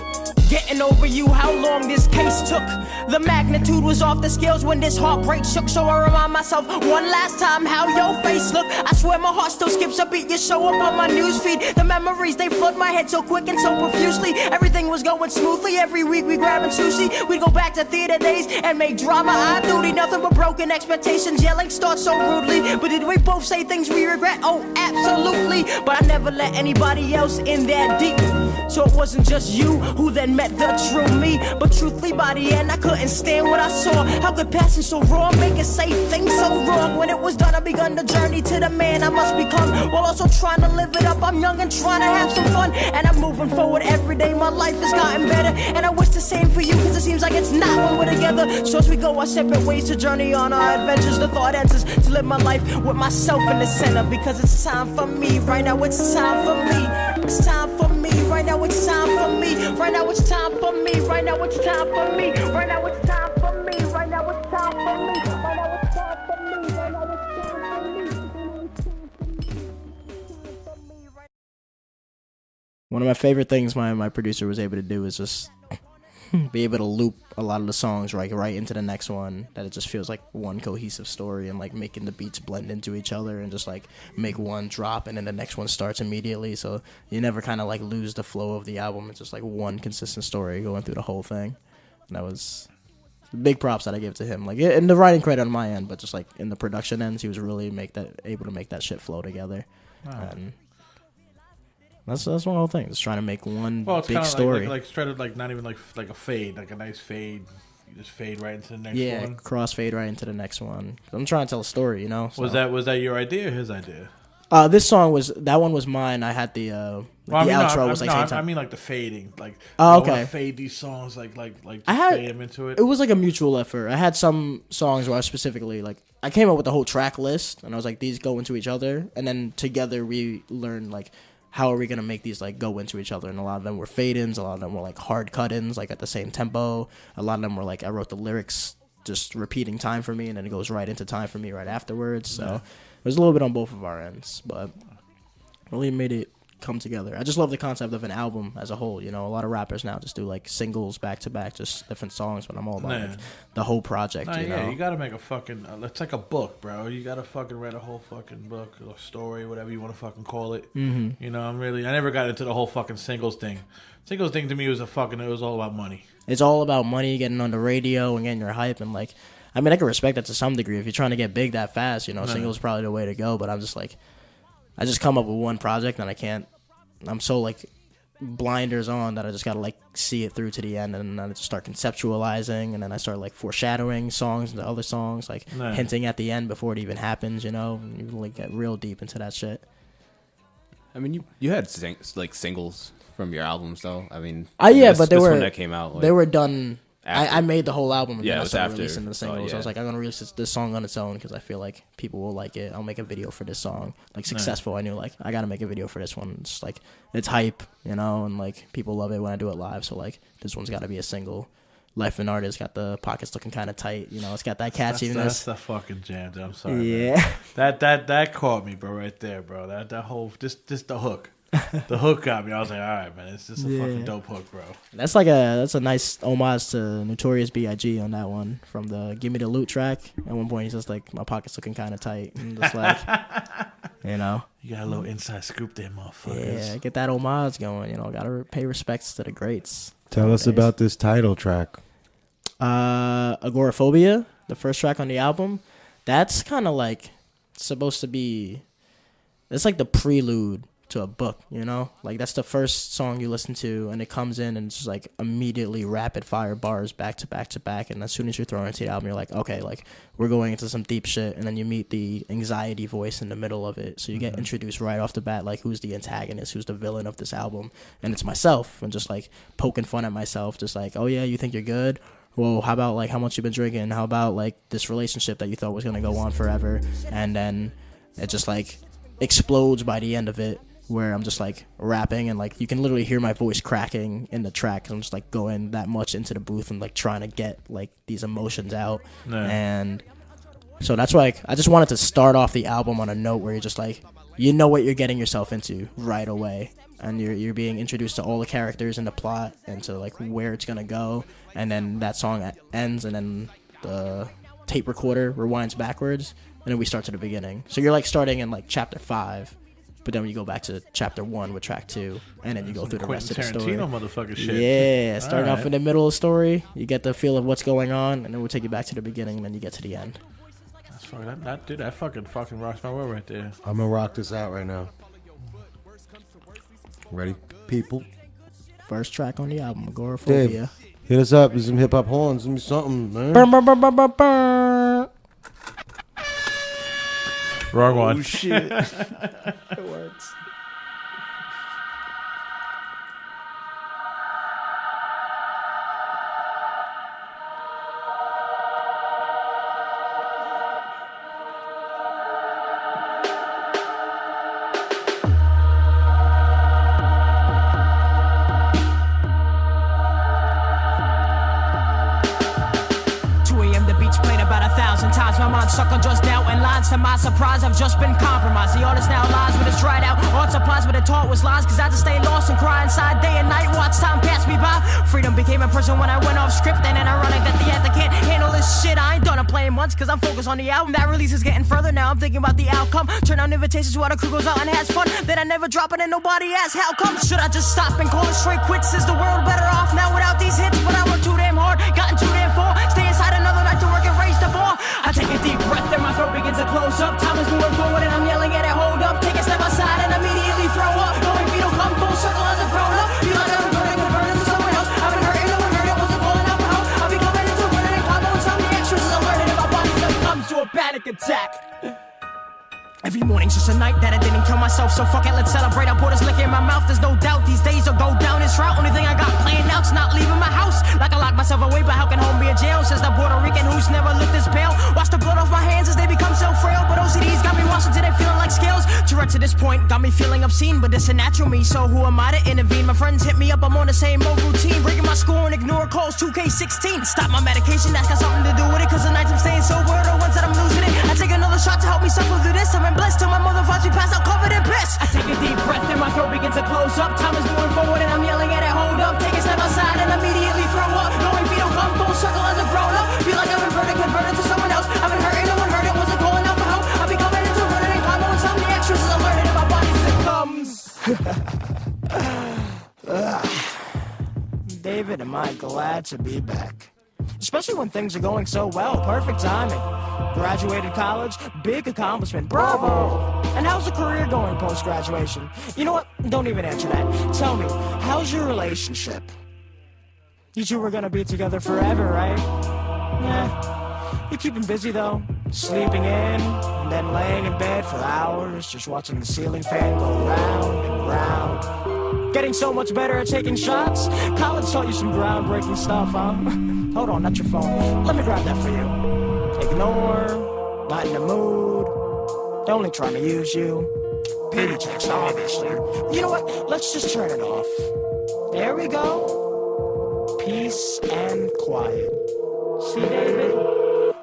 getting over you, how long this case took. The magnitude was off the scales when this heartbreak shook. So I remind myself one last time how your face looked. I swear my heart still skips a beat. You show up on my newsfeed. The memories, they flood my head so quick and so profusely. Everything was going smoothly. Every week we grabbing sushi. We'd go back to theater days and make drama on duty. Nothing but broken expectations. Yelling starts so rudely. But did we both say things we regret? Oh, absolutely. But I never let anybody else in that deep. So it wasn't just you who then met the true me. But truthfully by the end I couldn't stand what I saw. How could passion so raw make us say things so wrong? When it was done I begun the journey to the man I must become, while also trying to live it up. I'm young and trying to have some fun, and I'm moving forward every day. My life has gotten better, and I wish the same for you, cause it seems like it's not when we're together. So as we go our separate ways to journey on our adventures, the thought answers to live my life with myself in the center. Because it's time for me, right now it's time for me. It's time for me, right now it's time for me. Right now it's time for me, right now it's time for me. Right now it's time for me, right now it's time for me. Right now it's time for me, right now it's time for me. One of my favorite things my producer was able to do is just be able to loop a lot of the songs right into the next one, that it just feels like one cohesive story, and like making the beats blend into each other and just like make one drop and then the next one starts immediately, so you never kind of like lose the flow of the album. It's just like one consistent story going through the whole thing. And that was big props that I give to him, like in the writing credit on my end, but just like in the production ends, he was really able to make that shit flow together. Wow. And that's one whole thing. Just trying to make one big story. Like try to like not even like a fade, like a nice fade. You just fade right into the next one. Yeah, cross fade right into the next one. I'm trying to tell a story, you know. So. Was that your idea or his idea? This song was mine. I had the outro was like same time. I mean like the fading, like okay. Fade these songs like fade them into it. It was like a mutual effort. I had some songs where I specifically like I came up with the whole track list, and I was like, these go into each other, and then together we learned like how are we gonna make these like go into each other. And a lot of them were fade-ins, a lot of them were like hard cut-ins, like at the same tempo. A lot of them were like I wrote the lyrics just repeating time for me, and then it goes right into time for me right afterwards. So it was a little bit on both of our ends, but really made it come together. I just love the concept of an album as a whole. You know, a lot of rappers now just do like singles back to back, just different songs, but I'm all about like the whole project. You know, you gotta make a fucking it's like a book, bro. You gotta fucking write a whole fucking book or story, whatever you want to fucking call it. Mm-hmm. You know, I never got into the whole fucking singles thing. Singles thing to me was it was all about money. It's all about money, getting on the radio and getting your hype, and like, I mean, I can respect that to some degree. If you're trying to get big that fast, you know, singles is probably the way to go. But I'm just like, I just come up with one project and I can't. I'm so like blinders on that I just gotta like see it through to the end, and then I just start conceptualizing, and then I start like foreshadowing songs into other songs, like hinting at the end before it even happens. You know, you like get real deep into that shit. I mean, you had like singles from your albums though. I mean, but they were one that came out. Like, they were done. I made the whole album, and then I started after releasing the singles. I was like, I'm gonna release this song on its own because I feel like people will like it. I'll make a video for this song. Like Successful, I knew like I gotta make a video for this one. It's like it's hype, you know, and like people love it when I do it live. So like this one's got to be a single. Life of an Artist got the pockets looking kind of tight, you know. It's got that catchiness. That's the fucking jam. I'm sorry. Yeah, man. That caught me, bro, right there, bro. That whole just the hook. The hook got me. I was like, all right, man, it's just a fucking dope hook, bro. That's a nice homage to Notorious B.I.G. on that one from the Give Me the Loot track. At one point, he says like, my pocket's looking kind of tight, and just like You know? You got a little inside scoop there, motherfuckers. Yeah, get that homage going. You know, gotta pay respects to the greats. Tell us about this title track. Agoraphobia, the first track on the album. That's kind of like supposed to be. It's like the prelude to a book, you know? Like, that's the first song you listen to, and it comes in and it's just like immediately rapid fire bars back to back to back. And as soon as you're throwing into the album, you're like, okay, like, we're going into some deep shit. And then you meet the anxiety voice in the middle of it. So you get introduced right off the bat, like, who's the antagonist, who's the villain of this album. And it's myself, and just like poking fun at myself, just like, oh yeah, you think you're good? Well, how about like how much you've been drinking? How about like this relationship that you thought was going to go on forever? And then it just like explodes by the end of it, where I'm just like rapping, and like you can literally hear my voice cracking in the track. I'm just like going that much into the booth and like trying to get like these emotions out. And so that's why I just wanted to start off the album on a note where you're just like, you know what you're getting yourself into right away, and you're being introduced to all the characters and the plot and to like where it's gonna go. And then that song ends, and then the tape recorder rewinds backwards, and then we start to the beginning. So you're like starting in like chapter 5, but then when you go back to chapter 1 with track 2, and then you go through the rest of the story. Tarantino motherfucker shit. Yeah, starting off in the middle of the story, you get the feel of what's going on, and then we'll take you back to the beginning, and then you get to the end. That's fucking, that fucking rocks my world right there. I'm gonna rock this out right now. Ready, people? First track on the album, Agoraphobia. Dave, hit us up with some hip hop horns. Give me something, man. Wrong one. Oh, shit. It works. Suck on just now, and lines to my surprise have just been compromised. The artist now lies with his dried out art supplies, but it taught was lies, cause I just stay lost and cry inside day and night. Watch time pass me by. Freedom became a prison when I went off script, and then ironic that the anthem can't handle this shit. I ain't done playing months cause I'm focused on the album. That release is getting further now. I'm thinking about the outcome. Turn on invitations while the crew goes out and has fun. Then I never drop it and nobody asks how come. Should I just stop and call it straight quits? Is the world better off now without these hits? But I work too damn hard, gotten too damn far. Stay inside another night to work and raise the bar. I take a deep breath and my throat begins to close up. Time is moving forward and I'm yelling at it, hold up. Take a step aside and immediately throw up. Knowing if you don't come full circle as a grown up, you like I'm converted to someone else. I've been hurting, no one heard it, wasn't calling out for help. I'll be coming into running and combo and some of the extras as I'm learning if my body comes to a panic attack. Every morning's just a night that I didn't kill myself, so fuck it, let's celebrate. I put a slick in my mouth, there's no doubt these days will go down this route. Only thing I got playing out's not leaving my house. Like I locked myself away, but how can home be a jail? Says the Puerto Rican who's never looked this pale. Watch the blood off my hands as they become so frail, but OCD's got me washing till they feeling like scales. Tourette's to this point got me feeling obscene, but it's a natural me, so who am I to intervene? My friends hit me up, I'm on the same old routine, breaking my score and ignore calls 2K16. Stop my medication, that's got something to do with it, cause the nights I'm staying sober, the ones that I'm losing it. I take another shot to help me suffer through this. I'm blessed till my motherfucker she passed out covered in piss. I take a deep breath and my throat begins to close up. Time is moving forward and I'm yelling at it, hold up. Take a step aside and immediately throw up. Knowing if you don't come full circle as a grown up, feel like I've been converted to someone else. I've been hurting, no one heard it, wasn't calling out for help. I'll be coming into running and combo and some of the extras as I'm learning if my body succumbs. David, am I glad to be back. Especially when things are going so well. Perfect timing. Graduated college, big accomplishment. Bravo! And how's the career going post-graduation? You know what? Don't even answer that. Tell me, how's your relationship? You two were gonna be together forever, right? Yeah. You're keeping busy though. Sleeping in, and then laying in bed for hours, just watching the ceiling fan go round and round. Getting so much better at taking shots. College taught you some groundbreaking stuff, huh? Hold on, not your phone. Let me grab that for you. Ignore, not in the mood, only trying to use you. Pity checks, obviously. You know what? Let's just turn it off. There we go. Peace and quiet. See, David?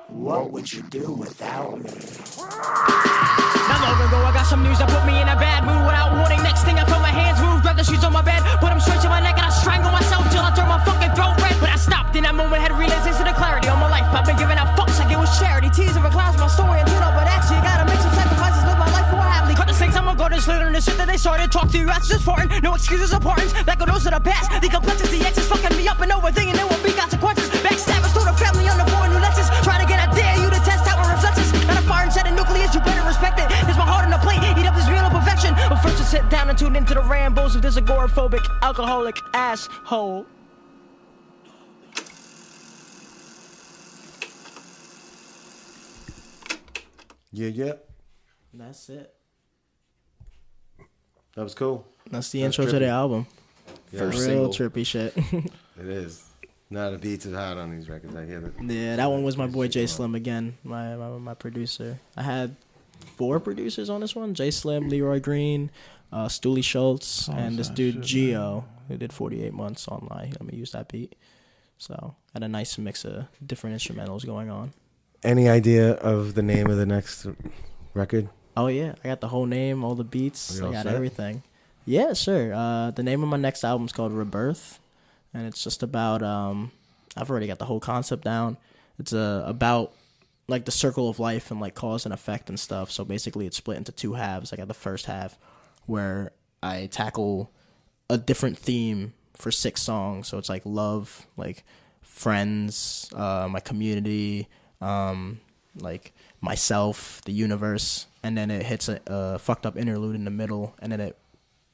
What would you do without me? Not long ago, I got some news that put me in a bad mood without warning. Next thing I felt my hands move, grabbed the sheets on my bed, put them straight to my neck, and I strangled myself till I turned my fucking throat red. But I stopped in that moment, had realization of clarity on my life. I've been giving out fucks like it was charity, teasing for clowns, my story and tune up, but actually, you gotta make some sacrifices, live my life more happily. Cut the started slithering the shit that they started. Talk to your ass just farting. No excuses or pardons. Back on those of the past. The complexity X is fucking me up and overthinking. There will be consequences. Backstabbers throw the family on the foreign new lenses. Try to get a dare you to test out my reflexes. Not a fire inside a nucleus, you better respect it. There's my heart on the plate. Eat up this meal of perfection. But first to sit down and tune into the rambos of this agoraphobic, alcoholic asshole. Yeah. That's it. That was cool. That's the intro to the album. Yeah, First real trippy shit. It is. Not the beats is hot on these records. I hear that. Yeah, that one was my boy J Slim again, my producer. I had 4 producers on this one: J Slim, Leroy Green, Stooley Schultz, and this dude Gio, who did 48 Months online. Let me use that beat. So had a nice mix of different instrumentals going on. Any idea of the name of the next record? Oh yeah, I got the whole name, all the beats, I got set? everything. Yeah, sure. The name of my next album is called Rebirth, and it's just about I've already got the whole concept down. It's about like the circle of life and like cause and effect and stuff. So basically, it's split into 2 halves. I got the first half where I tackle a different theme for 6 songs. So it's like love, like friends, my community, like myself, the universe, and then it hits a fucked up interlude in the middle, and then it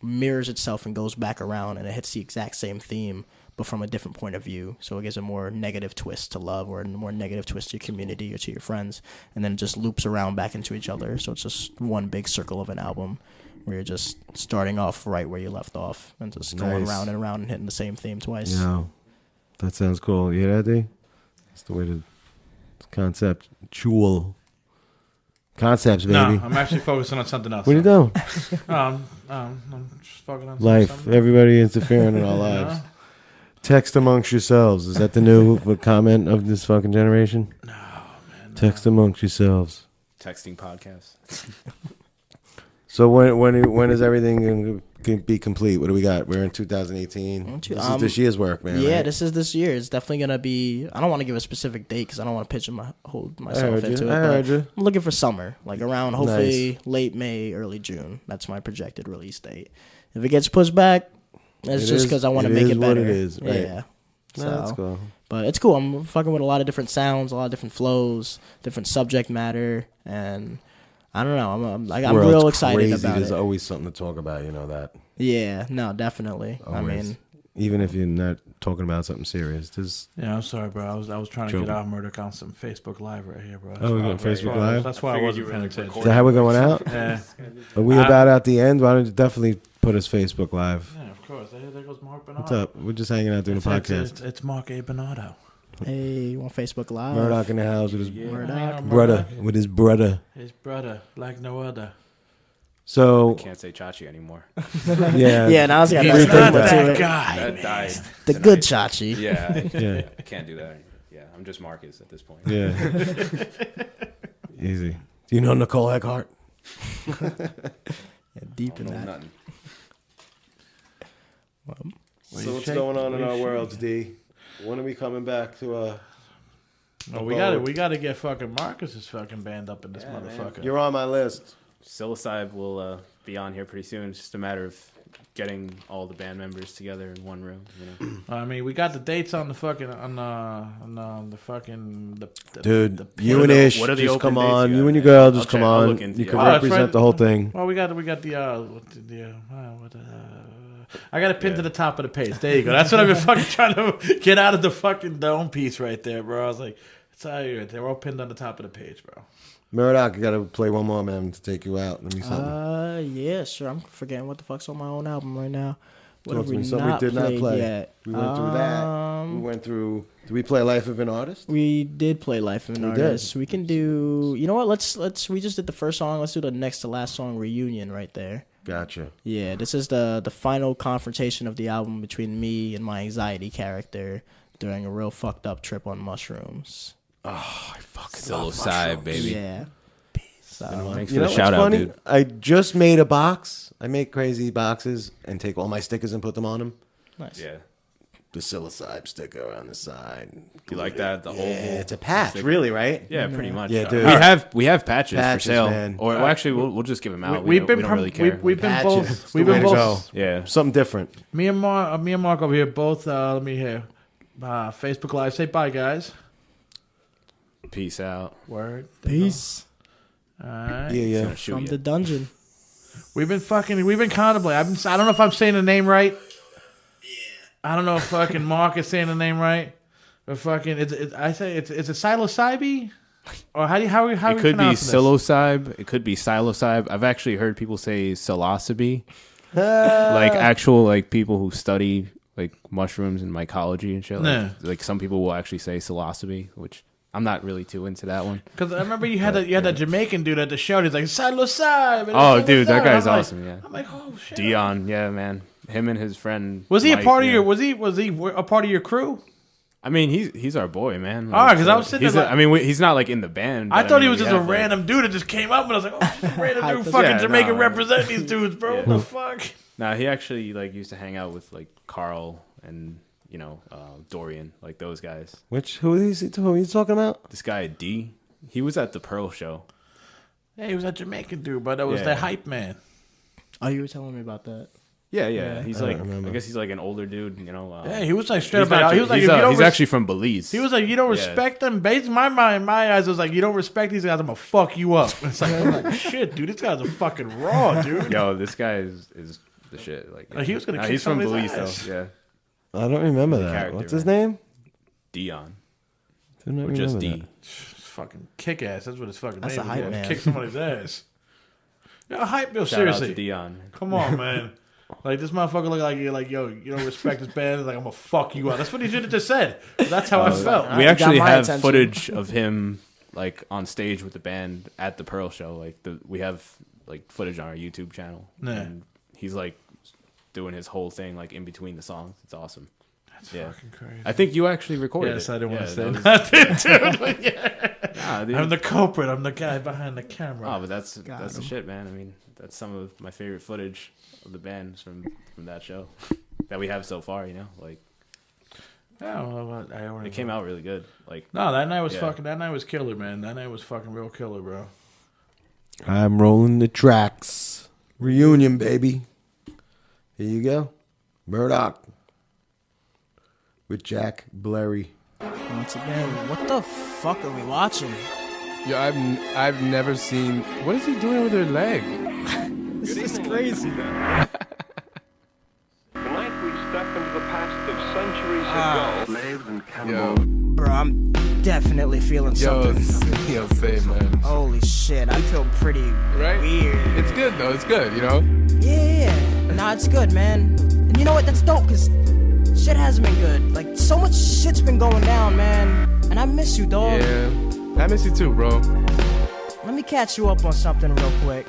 mirrors itself and goes back around, and it hits the exact same theme, but from a different point of view. So it gives a more negative twist to love, or a more negative twist to your community or to your friends, and then it just loops around back into each other. So it's just one big circle of an album where you're just starting off right where you left off and just going around and around and hitting the same theme twice. Yeah, that sounds cool. You hear that, D? That's the way to conceptual concepts, baby. No, I'm actually focusing on something else. What are you doing? I'm just focusing on life. something. Everybody interfering in our lives. Text amongst yourselves. Is that the new comment of this fucking generation? No, man. Text amongst yourselves. Texting podcast. So when is everything going to be complete? What do we got? We're in 2018. This is this year's work, man. Yeah, right? this is this year. It's definitely going to be... I don't want to give a specific date because I don't want to pitch myself into it. I heard you. I'm looking for summer, like around hopefully late May, early June. That's my projected release date. If it gets pushed back, it's just because I want to make it better. What it is, right? Yeah. So, that's cool. But it's cool. I'm fucking with a lot of different sounds, a lot of different flows, different subject matter, and... I don't know. I'm real excited crazy. about There's it. always something to talk about. You know that. Yeah. No. Definitely. Always. I mean, even if you're not talking about something serious, just yeah. I'm sorry, bro. I was trying to get out Murdock on some Facebook Live right here, bro. Oh, we got Facebook Live. That's why I wasn't paying attention. Is that how we're going out? Yeah. Are we about at the end? Why don't you definitely put us Facebook Live? Yeah, of course. There goes Mark Bernardo. What's up? We're just hanging out doing a podcast. It's Mark A. Bernardo. hey, you want Facebook Live? Murdock in the house with his Murdock. brother. With his brother. His brother, like no other. So Can't say Chachi anymore. yeah, Yeah, now it's got He's that not stigma to that it. guy. That died. The tonight. good Chachi. Yeah. yeah, I can't do that anymore. Yeah, I'm just Marcus at this point. yeah. Easy. Do you know Nicole Eckhart? Yeah, deep in No, that. nothing. So what's going on in our worlds, D? When are we coming back to No, we got to get fucking Marcus's fucking band up in this motherfucker. You're on my list. Psilocybe will be on here pretty soon. It's just a matter of getting all the band members together in one room. You know? I mean, we got the dates on the fucking Dude, you and Ish, what are the just open come dates on. you You got? and your girl, just I'll come check- I'll on. look into You it. can Oh, that's represent right. the whole thing. Well, we got I got it pinned to the top of the page. There you go. That's what I've been fucking trying to get out of the fucking dome piece right there, bro. I was like, it's all right. They're all pinned on the top of the page, bro. Murdock, you got to play one more, man, to take you out. Let me something. Yeah, sure. I'm forgetting what the fuck's on my own album right now. What Talk have to we me. Something we not did not played play. yet? We went through that. We went through. Did we play Life of an Artist? We did play Life of an We Artist. did. We can do. You know what? Let's. We just did the first song. Let's do the next to last song, Reunion, right there. Gotcha. Yeah, this is the final confrontation of the album between me and my anxiety character during a real fucked up trip on mushrooms. Oh, I fucking Psilocybe, baby. Yeah. So, Thanks You for know the shout what's out, funny? dude. I just made a box. I make crazy boxes and take all my stickers and put them on them. nice. Yeah. the Psilocybe sticker on the side. You like that? The whole it's a patch, sticker. really, right? Yeah, pretty much. Yeah, dude. We have patches for sale, man. or actually we'll just give them out. We don't really care. We've been both. We've been both. Yeah, something different. Me and Mark over here both. Let me hear. Facebook Live. Say bye, guys. Peace out. Word. Peace. All right. Yeah. From the dungeon. We've been contemplating. I don't know if I'm saying the name right. I don't know if fucking Mark is saying the name right. But fucking, I say it's a Psilocybe, or how it could be Psilocybe. It could be Psilocybe. I've actually heard people say Psilocybe, like actual like people who study like mushrooms and mycology and shit. Like some people will actually say Psilocybe, which I'm not really too into that one. Because I remember you had that Jamaican dude at the show. He's like Psilocybe. Oh, dude, that guy's awesome. Yeah. I'm like, oh shit. Dion, yeah, man. Him and his friend. Was he a part of your? Was he a part of your crew? I mean, he's our boy, man. Like, because I was sitting there. I mean, he's not like in the band. I thought he was just a random dude that just came up, and I was like, oh, just a random dude, fucking Jamaican representing these dudes, bro. What the fuck? Nah, he actually like used to hang out with like Carl and Dorian, like those guys. Who are you talking about? This guy D. He was at the Pearl show. Yeah, he was a Jamaican dude, but that was the hype man. Oh, you were telling me about that. Yeah. He's like, I guess he's like an older dude, yeah, he was like straight up. He was like, he's actually from Belize. He was like, you don't respect them. Based in my mind, my eyes, was like, you don't respect these guys, I'm gonna fuck you up. It's like, I'm like, shit, dude, this guy's a fucking raw, dude. Yo, this guy is the shit. Like, he was gonna. He's from Belize, ass. though. Yeah. I don't remember that. What's his name? Dion. Or just D. Fucking kick ass. That's what his fucking That's name a hype is. man. Kick somebody's ass. Yeah, hype Bill. Shout Seriously, out to Dion. Come on, man. Like this motherfucker look like you're like, yo, you don't respect this band. It's like I'm gonna fuck you up. That's what he should have just said. That's how I felt. We actually have footage of him like on stage with the band at the Pearl show. Like we have like footage on our YouTube channel. Yeah. And he's like doing his whole thing like in between the songs. It's awesome. That's fucking crazy. I think you actually recorded it. Yes, I didn't want to say that. Dude. Nah, dude. I'm the culprit. I'm the guy behind the camera. Oh, but that's the shit, man. I mean, that's some of my favorite footage of the bands from that show that we have so far. Like, it came out really good. Like, no, that night was fucking. That night was killer, man. That night was fucking real killer, bro. I'm rolling the tracks. Reunion, baby. Here you go, Murdock with Jack Blurry. Once again, what the fuck are we watching? Yo, I've never seen. What is he doing with her leg? This is crazy. Tonight we step into the past of centuries ago. Slaves and cannibals. Bro, I'm definitely feeling something. Yo, same, man. Holy shit, I feel pretty weird. It's good, though. It's good, Yeah. Nah, it's good, man. And you know what? That's dope, because shit hasn't been good. Like, so much shit's been going down, man. And I miss you, dog. Yeah. I miss you too, bro. Let me catch you up on something real quick.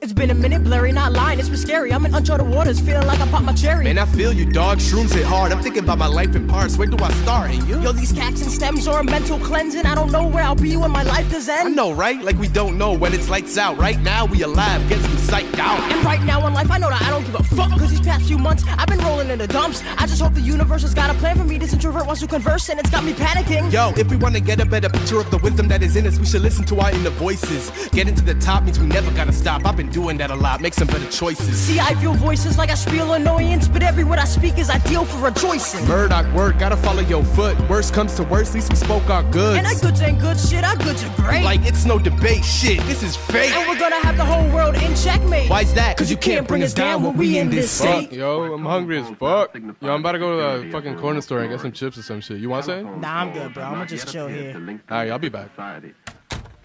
It's been a minute, blurry, not lying, it's been scary. I'm in uncharted waters, feeling like I popped my cherry. Man, I feel you, dog. Shrooms hit hard. I'm thinking about my life in parts. Where do I start? And you? Yo, these cacks and stems are a mental cleansing. I don't know where I'll be when my life does end. I know, right? Like we don't know when it's lights out. Right now, we alive, gets me psyched out. And right now in life, I know that I don't give a fuck. Cause these past few months, I've been rolling in the dumps. I just hope the universe has got a plan for me. This introvert wants to converse, and it's got me panicking. Yo, if we want to get a better picture of the wisdom that is in us, we should listen to our inner voices. Getting to the top means we never gotta stop. I've been doing that a lot. Make some better choices. See, I feel voices like I spiel annoyance, but every word I speak is ideal for rejoicing. Murdock word, gotta follow your foot. Worst comes to worst, at least we spoke our goods. And our goods ain't good shit, our goods are great. Like it's no debate, shit, this is fake. And we're gonna have the whole world in checkmate. Why's that? Cause you can't bring us down when we in this state. Fuck, yo, I'm hungry as fuck. Yo, I'm about to go to the fucking corner store and get some chips or some shit. You want something? Nah, I'm good, bro. I'm gonna just chill here. Alright, I'll be back.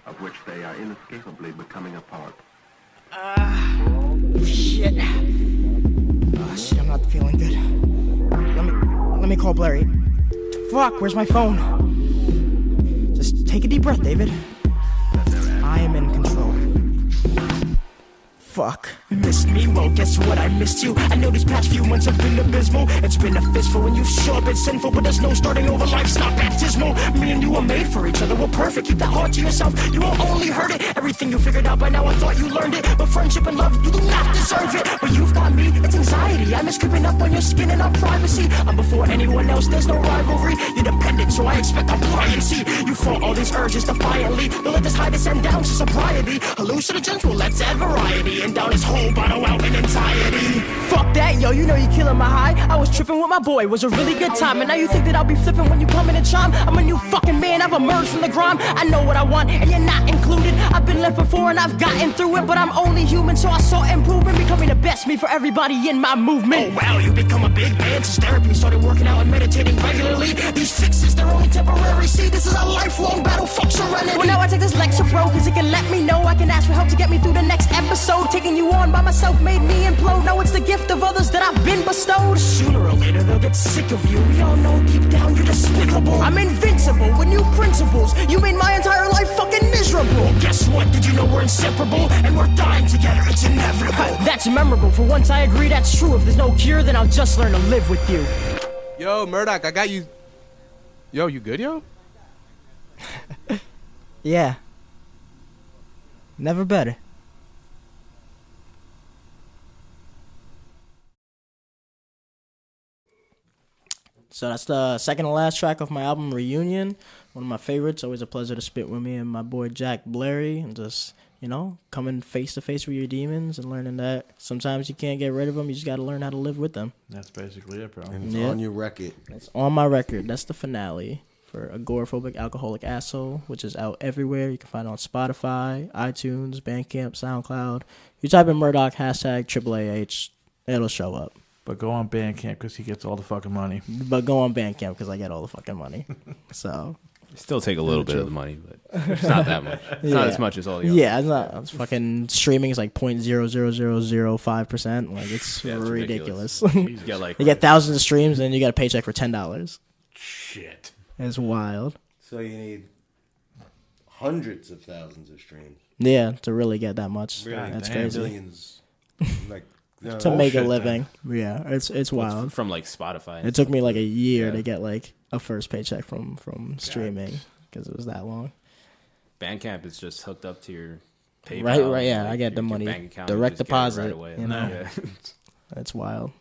Of which they are inescapably becoming a part. Shit. Oh, shit, I'm not feeling good. Let me call Blurry. Fuck, where's my phone? Just take a deep breath, David. I am in control. Fuck. Missed me? Well, guess what? I missed you. I know these past few months have been abysmal. It's been a fistful and you've sure been sinful, but there's no starting over. Life's not baptismal. Me and you are made for each other. We're perfect. Keep that heart to yourself. You will only hurt it. Everything you figured out by now, I thought you learned it. But friendship and love, you do not deserve it. But you've got me. It's anxiety. I miss creeping up on your spinning on privacy. I'm before anyone else, there's no rivalry. You're dependent, so I expect compliancy. You fought all these urges defiantly. Don't let this high descend down to sobriety. Hallucinogens, well, let's add variety. And down his whole bottle out in entirety. Fuck that, yo, you know you killing my high. I was tripping with my boy, was a really good time. And now you think that I'll be flipping when you come in and chime. I'm a new fucking man, I've emerged from the grime. I know what I want, and you're not included. I've been left before and I've gotten through it. But I'm only human, so I sought improvement. Becoming the best me for everybody in my movement. Oh wow, you become a big man since therapy. Started working out and meditating regularly. These fixes, they're only temporary. See, this is a lifelong battle, fuck serenity. Well, now I take this lecture, bro, cause it can let me know I can ask for help to get me through the next episode. Taking you on by myself made me implode. Now it's the gift of others that I've been bestowed. Sooner or later they'll get sick of you. We all know deep down you're despicable. I'm invincible with new principles. You made my entire life fucking miserable. Well, guess what? Did you know we're inseparable? And we're dying together, it's inevitable. That's memorable. For once I agree that's true. If there's no cure, then I'll just learn to live with you. Yo, Murdock, I got you. Yo, you good, yo? Yeah. Never better. So that's the second to last track of my album, Reunion. One of my favorites. Always a pleasure to spit with me and my boy Jack Blairy, and just, you know, coming face to face with your demons and learning that sometimes you can't get rid of them. You just got to learn how to live with them. That's basically it, bro. And it's on your record. It's on my record. That's the finale for Agoraphobic Alcoholic Asshole, which is out everywhere. You can find it on Spotify, iTunes, Bandcamp, SoundCloud. You type in Murdock, hashtag AAAH, it'll show up. But go on Bandcamp because he gets all the fucking money. But go on Bandcamp because I get all the fucking money. So still take a little bit of the money, but it's not that much. It's not as much as all the others. Yeah, it's not. It's fucking streaming is like 0.00005%. Like it's ridiculous. You get like you get thousands of streams and you get a paycheck for $10. Shit, it's wild. So you need hundreds of thousands of streams. Yeah, to really get that much. Really? That's Damn. crazy. Millions. Like. To make a living. Yeah, it's wild. From like Spotify. It took me like a year to get like a first paycheck from streaming because it was that long. Bandcamp is just hooked up to your PayPal. Right, yeah. Like, I get the money, bank account, direct deposit. right away. You know, Yeah. it's wild.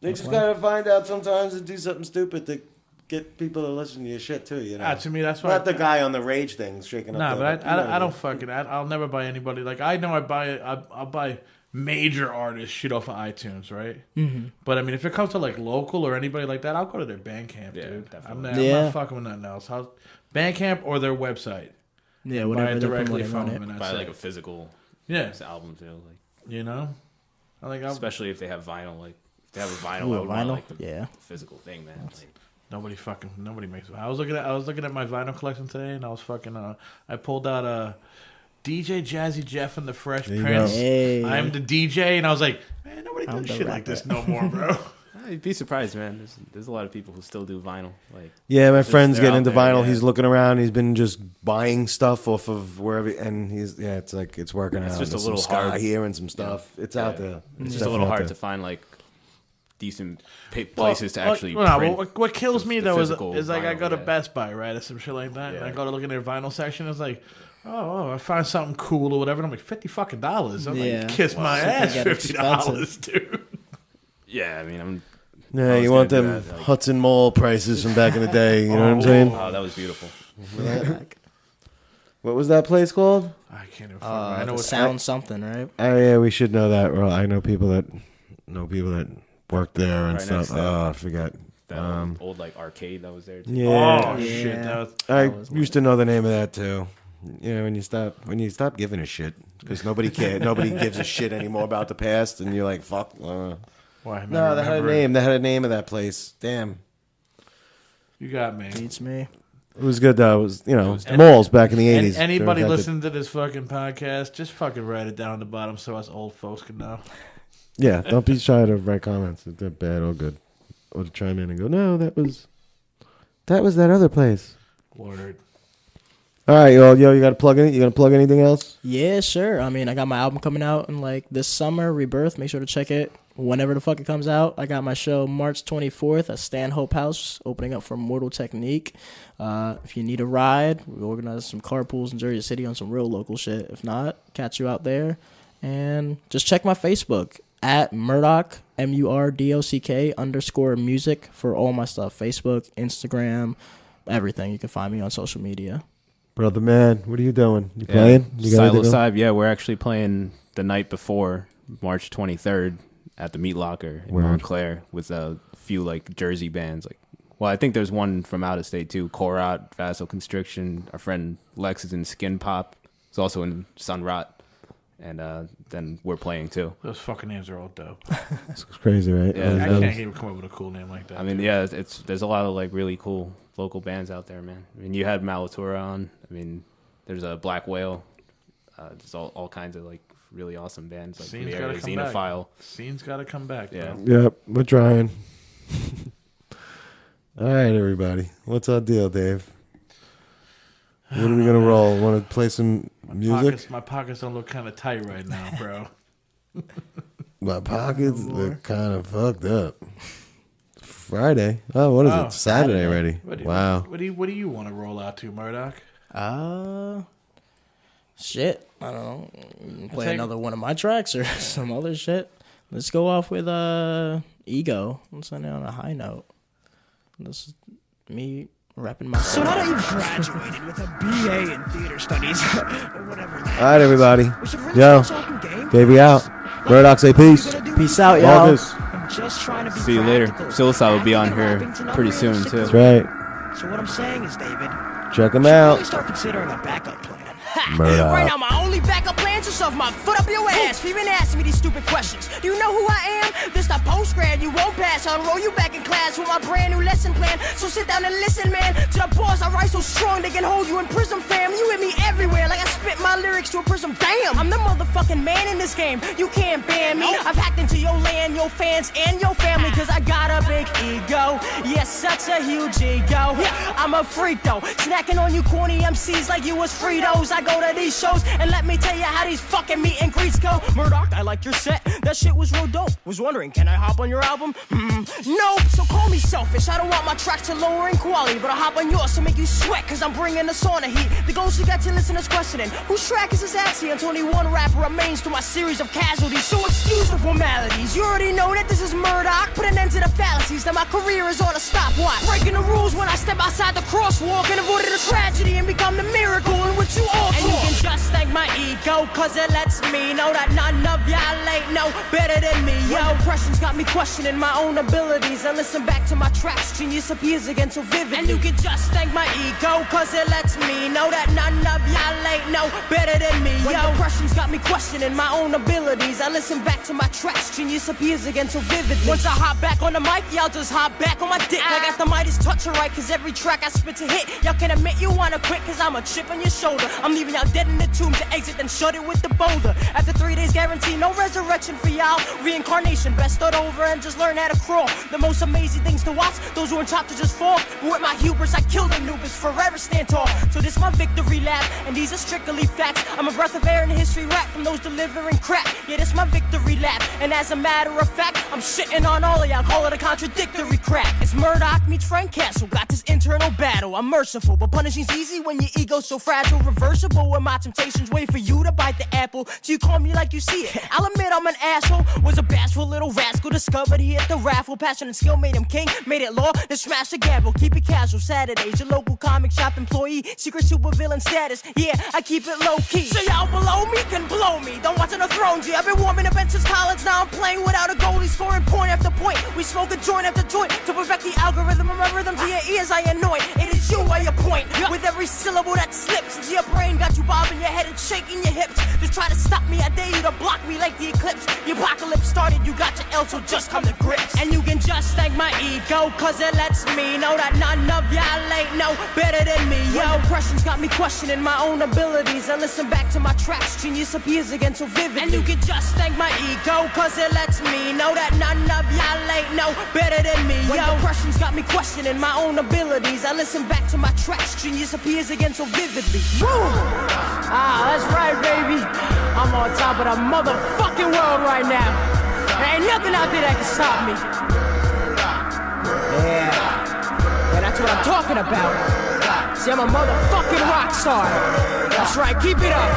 They just gotta find out sometimes and do something stupid to get people to listen to your shit too. You know, to me that's why. Not the guy on the rage thing shaking up. Nah, but I don't fucking. I'll never buy anybody. Like I know I'll buy major artists shit off of iTunes, right? Mm-hmm. But I mean, if it comes to like local or anybody like that, I'll go to their Bandcamp, dude. I'm not fucking with nothing else. Bandcamp or their website. Yeah, whatever. Buy it directly from them, and buy like a physical album too, like you know, especially if they have vinyl. Like if they have a vinyl, Ooh, I would vinyl? want like the Yeah. physical thing, man. Like, nobody makes it. I was looking at my vinyl collection today, and I was fucking. I pulled out DJ Jazzy Jeff and the Fresh Prince. Hey. I'm the DJ, and I was like, man, nobody does shit like this no more, bro. You'd be surprised, man. There's a lot of people who still do vinyl. Like, yeah, my friend's getting into vinyl. Yeah. He's looking around. He's been just buying stuff off of wherever, and it's like it's working out. It's just There's a little some ska hard here and some stuff. It's out there. It's just a little hard to find like decent places to actually. What kills me though is like I go to vinyl, Best Buy, right, or some shit like that, and I go to look in their vinyl section. It's like, oh, I find something cool or whatever. And I'm like $50. I'm like, kiss my ass, $50, dude. Yeah, I mean, Yeah, you want them Hudson Mall prices from back in the day. You know what I'm saying? Oh, that was beautiful. What was that place called? I can't even. I know it sounds something, right? Oh yeah, we should know that. Well, I know people that work there and Right stuff. next to I forgot. That old like arcade that was there too. Yeah. Oh shit! I used to know the name of that too. You know, when you stop giving a shit because nobody cares, nobody gives a shit anymore about the past, and you're like, fuck. Why? No, that had a name. That had a name of that place. Damn. You got me. Beats me. It was good though. It was malls back in the 80s. Anybody listening to this fucking podcast, just fucking write it down at the bottom so us old folks can know. Yeah, don't be shy to write comments if they're bad or good, or to chime in and go, no, that was that other place. Word. All right, yo, you got to plug in. You gonna plug anything else? Yeah, sure. I mean, I got my album coming out in like this summer, Rebirth. Make sure to check it whenever the fuck it comes out. I got my show March 24th at Stanhope House, opening up for Immortal Technique. If you need a ride, we organize some carpools in Jersey City on some real local shit. If not, catch you out there. And just check my Facebook, at Murdock, MURDOCK_music for all my stuff. Facebook, Instagram, everything. You can find me on social media. Brother man, what are you doing? You playing? You Psilocybe, yeah, we're actually playing the night before, March 23rd, at the Meat Locker in Montclair with a few like Jersey bands. Well, I think there's one from out of state too. Korat, Vasoconstriction. Our friend Lex is in Skin Pop. He's also in Sun Rot. And then we're playing too. Those fucking names are all dope. It's crazy, right? Yeah, I can't even come up with a cool name like that. I mean, yeah, there's a lot of like really cool local bands out there, man. I mean, you had Malatura on. I mean, there's a Black Whale. There's all kinds of like really awesome bands like Scene's gotta come Xenophile. Back. Scene's gotta come back. Yeah. Bro. Yep, we're trying. All right, everybody. What's our deal, Dave? What are we gonna roll? Want to play some music? My pockets don't look kind of tight right now, bro. My pockets look kind of fucked up. Friday. Oh, what is it? Saturday already. Wow. What do you want to roll out to, Murdock? Shit. I don't know. Play another one of my tracks or some other shit. Let's go off with Ego. Let's end it on a high note. This is me rapping my. So now that you've graduated with a BA in theater studies or whatever. All right, everybody. Yo, baby out. Murdock, say peace. Peace out, y'all. See you later. Psilocybe will be on here pretty soon too. That's right. So what I'm saying is, David, check them out. Really start considering a backup plan. Murdock. Right now, my only backup plan's to shove my foot up your ass. For even asking me these stupid questions. Do you know who I am? This the post-grad you won't pass. I'll enroll you back in class with my brand new lesson plan. So sit down and listen, man. To the boss, I write so strong they can hold you in prison, fam. You hit me everywhere like I spit my lyrics to a prism. Damn, I'm the motherfucking man in this game. You can't ban me. I've hacked into your land, your fans, and your family. Cause I got a big ego. Yes, such a huge ego. I'm a freak though. Snacking on you corny MCs like you was Fritos. I go to these shows and let me tell you how these fucking meet and greets go. Murdock, I like your set. That shit was real dope. Was wondering, can I hop on your album? No, so call me selfish. I don't want my tracks to lower in quality, but I'll hop on yours to make you sweat, cause I'm bringing the sauna heat. The ghost you got your listeners questioning, whose track is this actually? Until only one rapper remains to my series of casualties. So excuse the formalities. You already know that this is Murdock. Put an end to the fallacies, that my career is on a stopwatch. Breaking the rules when I step outside the crosswalk and avoid the tragedy and become the miracle in which you all talk. And you can just thank my ego, cause it lets me know that none of y'all ain't no better than me. Yo, impressions got me questioning my own abilities. And listen back to my tracks, genius appears again so vivid. And you can just thank my ego, cause it lets me know that none of y'all ain't no better than me. Yo, impressions got me questioning my own abilities. I listen back to my tracks, genius appears again so vividly. Once I hop back on the mic, y'all just hop back on my dick. I got the Midas touch right, cause every track I spit's a hit. Y'all can admit you wanna quit, cause I'm a chip on your shoulder. I'm leaving y'all dead in the tomb to exit, then shut it with the boulder. After 3 days guarantee, no resurrection for y'all. Reincarnation, best start over and just learn how to crawl. The most amazing things to watch, those who on top to just fall. But with my hubris, I kill the noobs, forever stand tall. So this my victory lap, and these are strictly facts. I'm a breath of air in history rap from those delivering crap. Yeah, this my victory lap, and as a matter of fact, I'm shitting on all of y'all, call it a contradictory crap. It's Murdock meets Frank Castle, got this internal battle. I'm merciful, but punishing's easy when your ego's so fragile. Reversible when my temptations wait for you to bite the apple. So you call me like you see it. I'll admit I'm an asshole. Was a bashful little rascal discovered here at the raffle. Passion and skill made him king, made it law, then smash the gavel. Keep it casual. Saturdays, your local comic shop employee. Secret supervillain status. Yeah, I keep it low key. So y'all below me can blow me. Don't watch on the throne, G. I've been warming the bench since college. Now I'm playing without a goalie, scoring point after point. We smoke a joint after joint to perfect the algorithm of my rhythm to your ears. I anoint. It is you I appoint. With every syllable that slips into your brain, got you bobbing your head and shaking your hips. Just try to stop me. I dare you to block me like the eclipse. The apocalypse started. You got your L, so just come to grips. And you can just thank my ego, cause it lets me know that none of y'all ain't no better than me. Yo, impressions got me questioning my own abilities. And listen back to my tracks, genius appears again so vividly. And you can just thank my ego, cause it lets me know that none of y'all ain't no better than me. Yo, impressions got me questioning my own abilities. I listen back to my tracks, genius appears again so vividly. Woo! Ah, that's right, baby. I'm on top of the motherfucking world right now. There ain't nothing out there that can stop me. Yeah, that's what I'm talking about. See, I'm a motherfucking rock star. That's right, keep it up.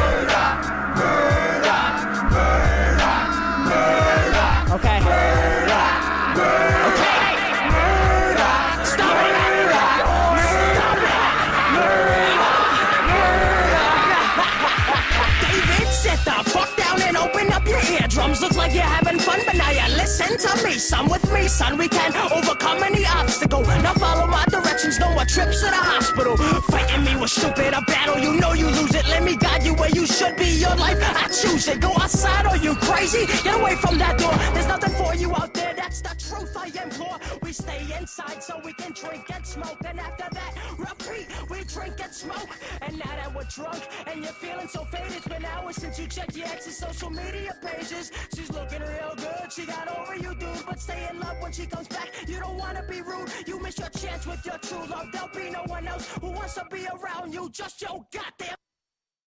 me, son. With me, son, we can overcome any obstacle. Now follow my directions, no more trips to the hospital. Fighting me was stupid, a battle, you know you lose it. Let me guide you where you should be, your life, I choose it. Go outside, are you crazy? Get away from that door, there's nothing for you out there, that's the truth I implore. We stay inside so we can drink and smoke, and after that, repeat, we drink and smoke. And now that we're drunk, and you're feeling so faded, it's been hours since you checked your ex's social media pages. She's looking real good, she got over you, dude, but stay in love when she comes back. You don't wanna be rude, you miss your chance with your true love. There'll be no one else who wants to be around you, just your goddamn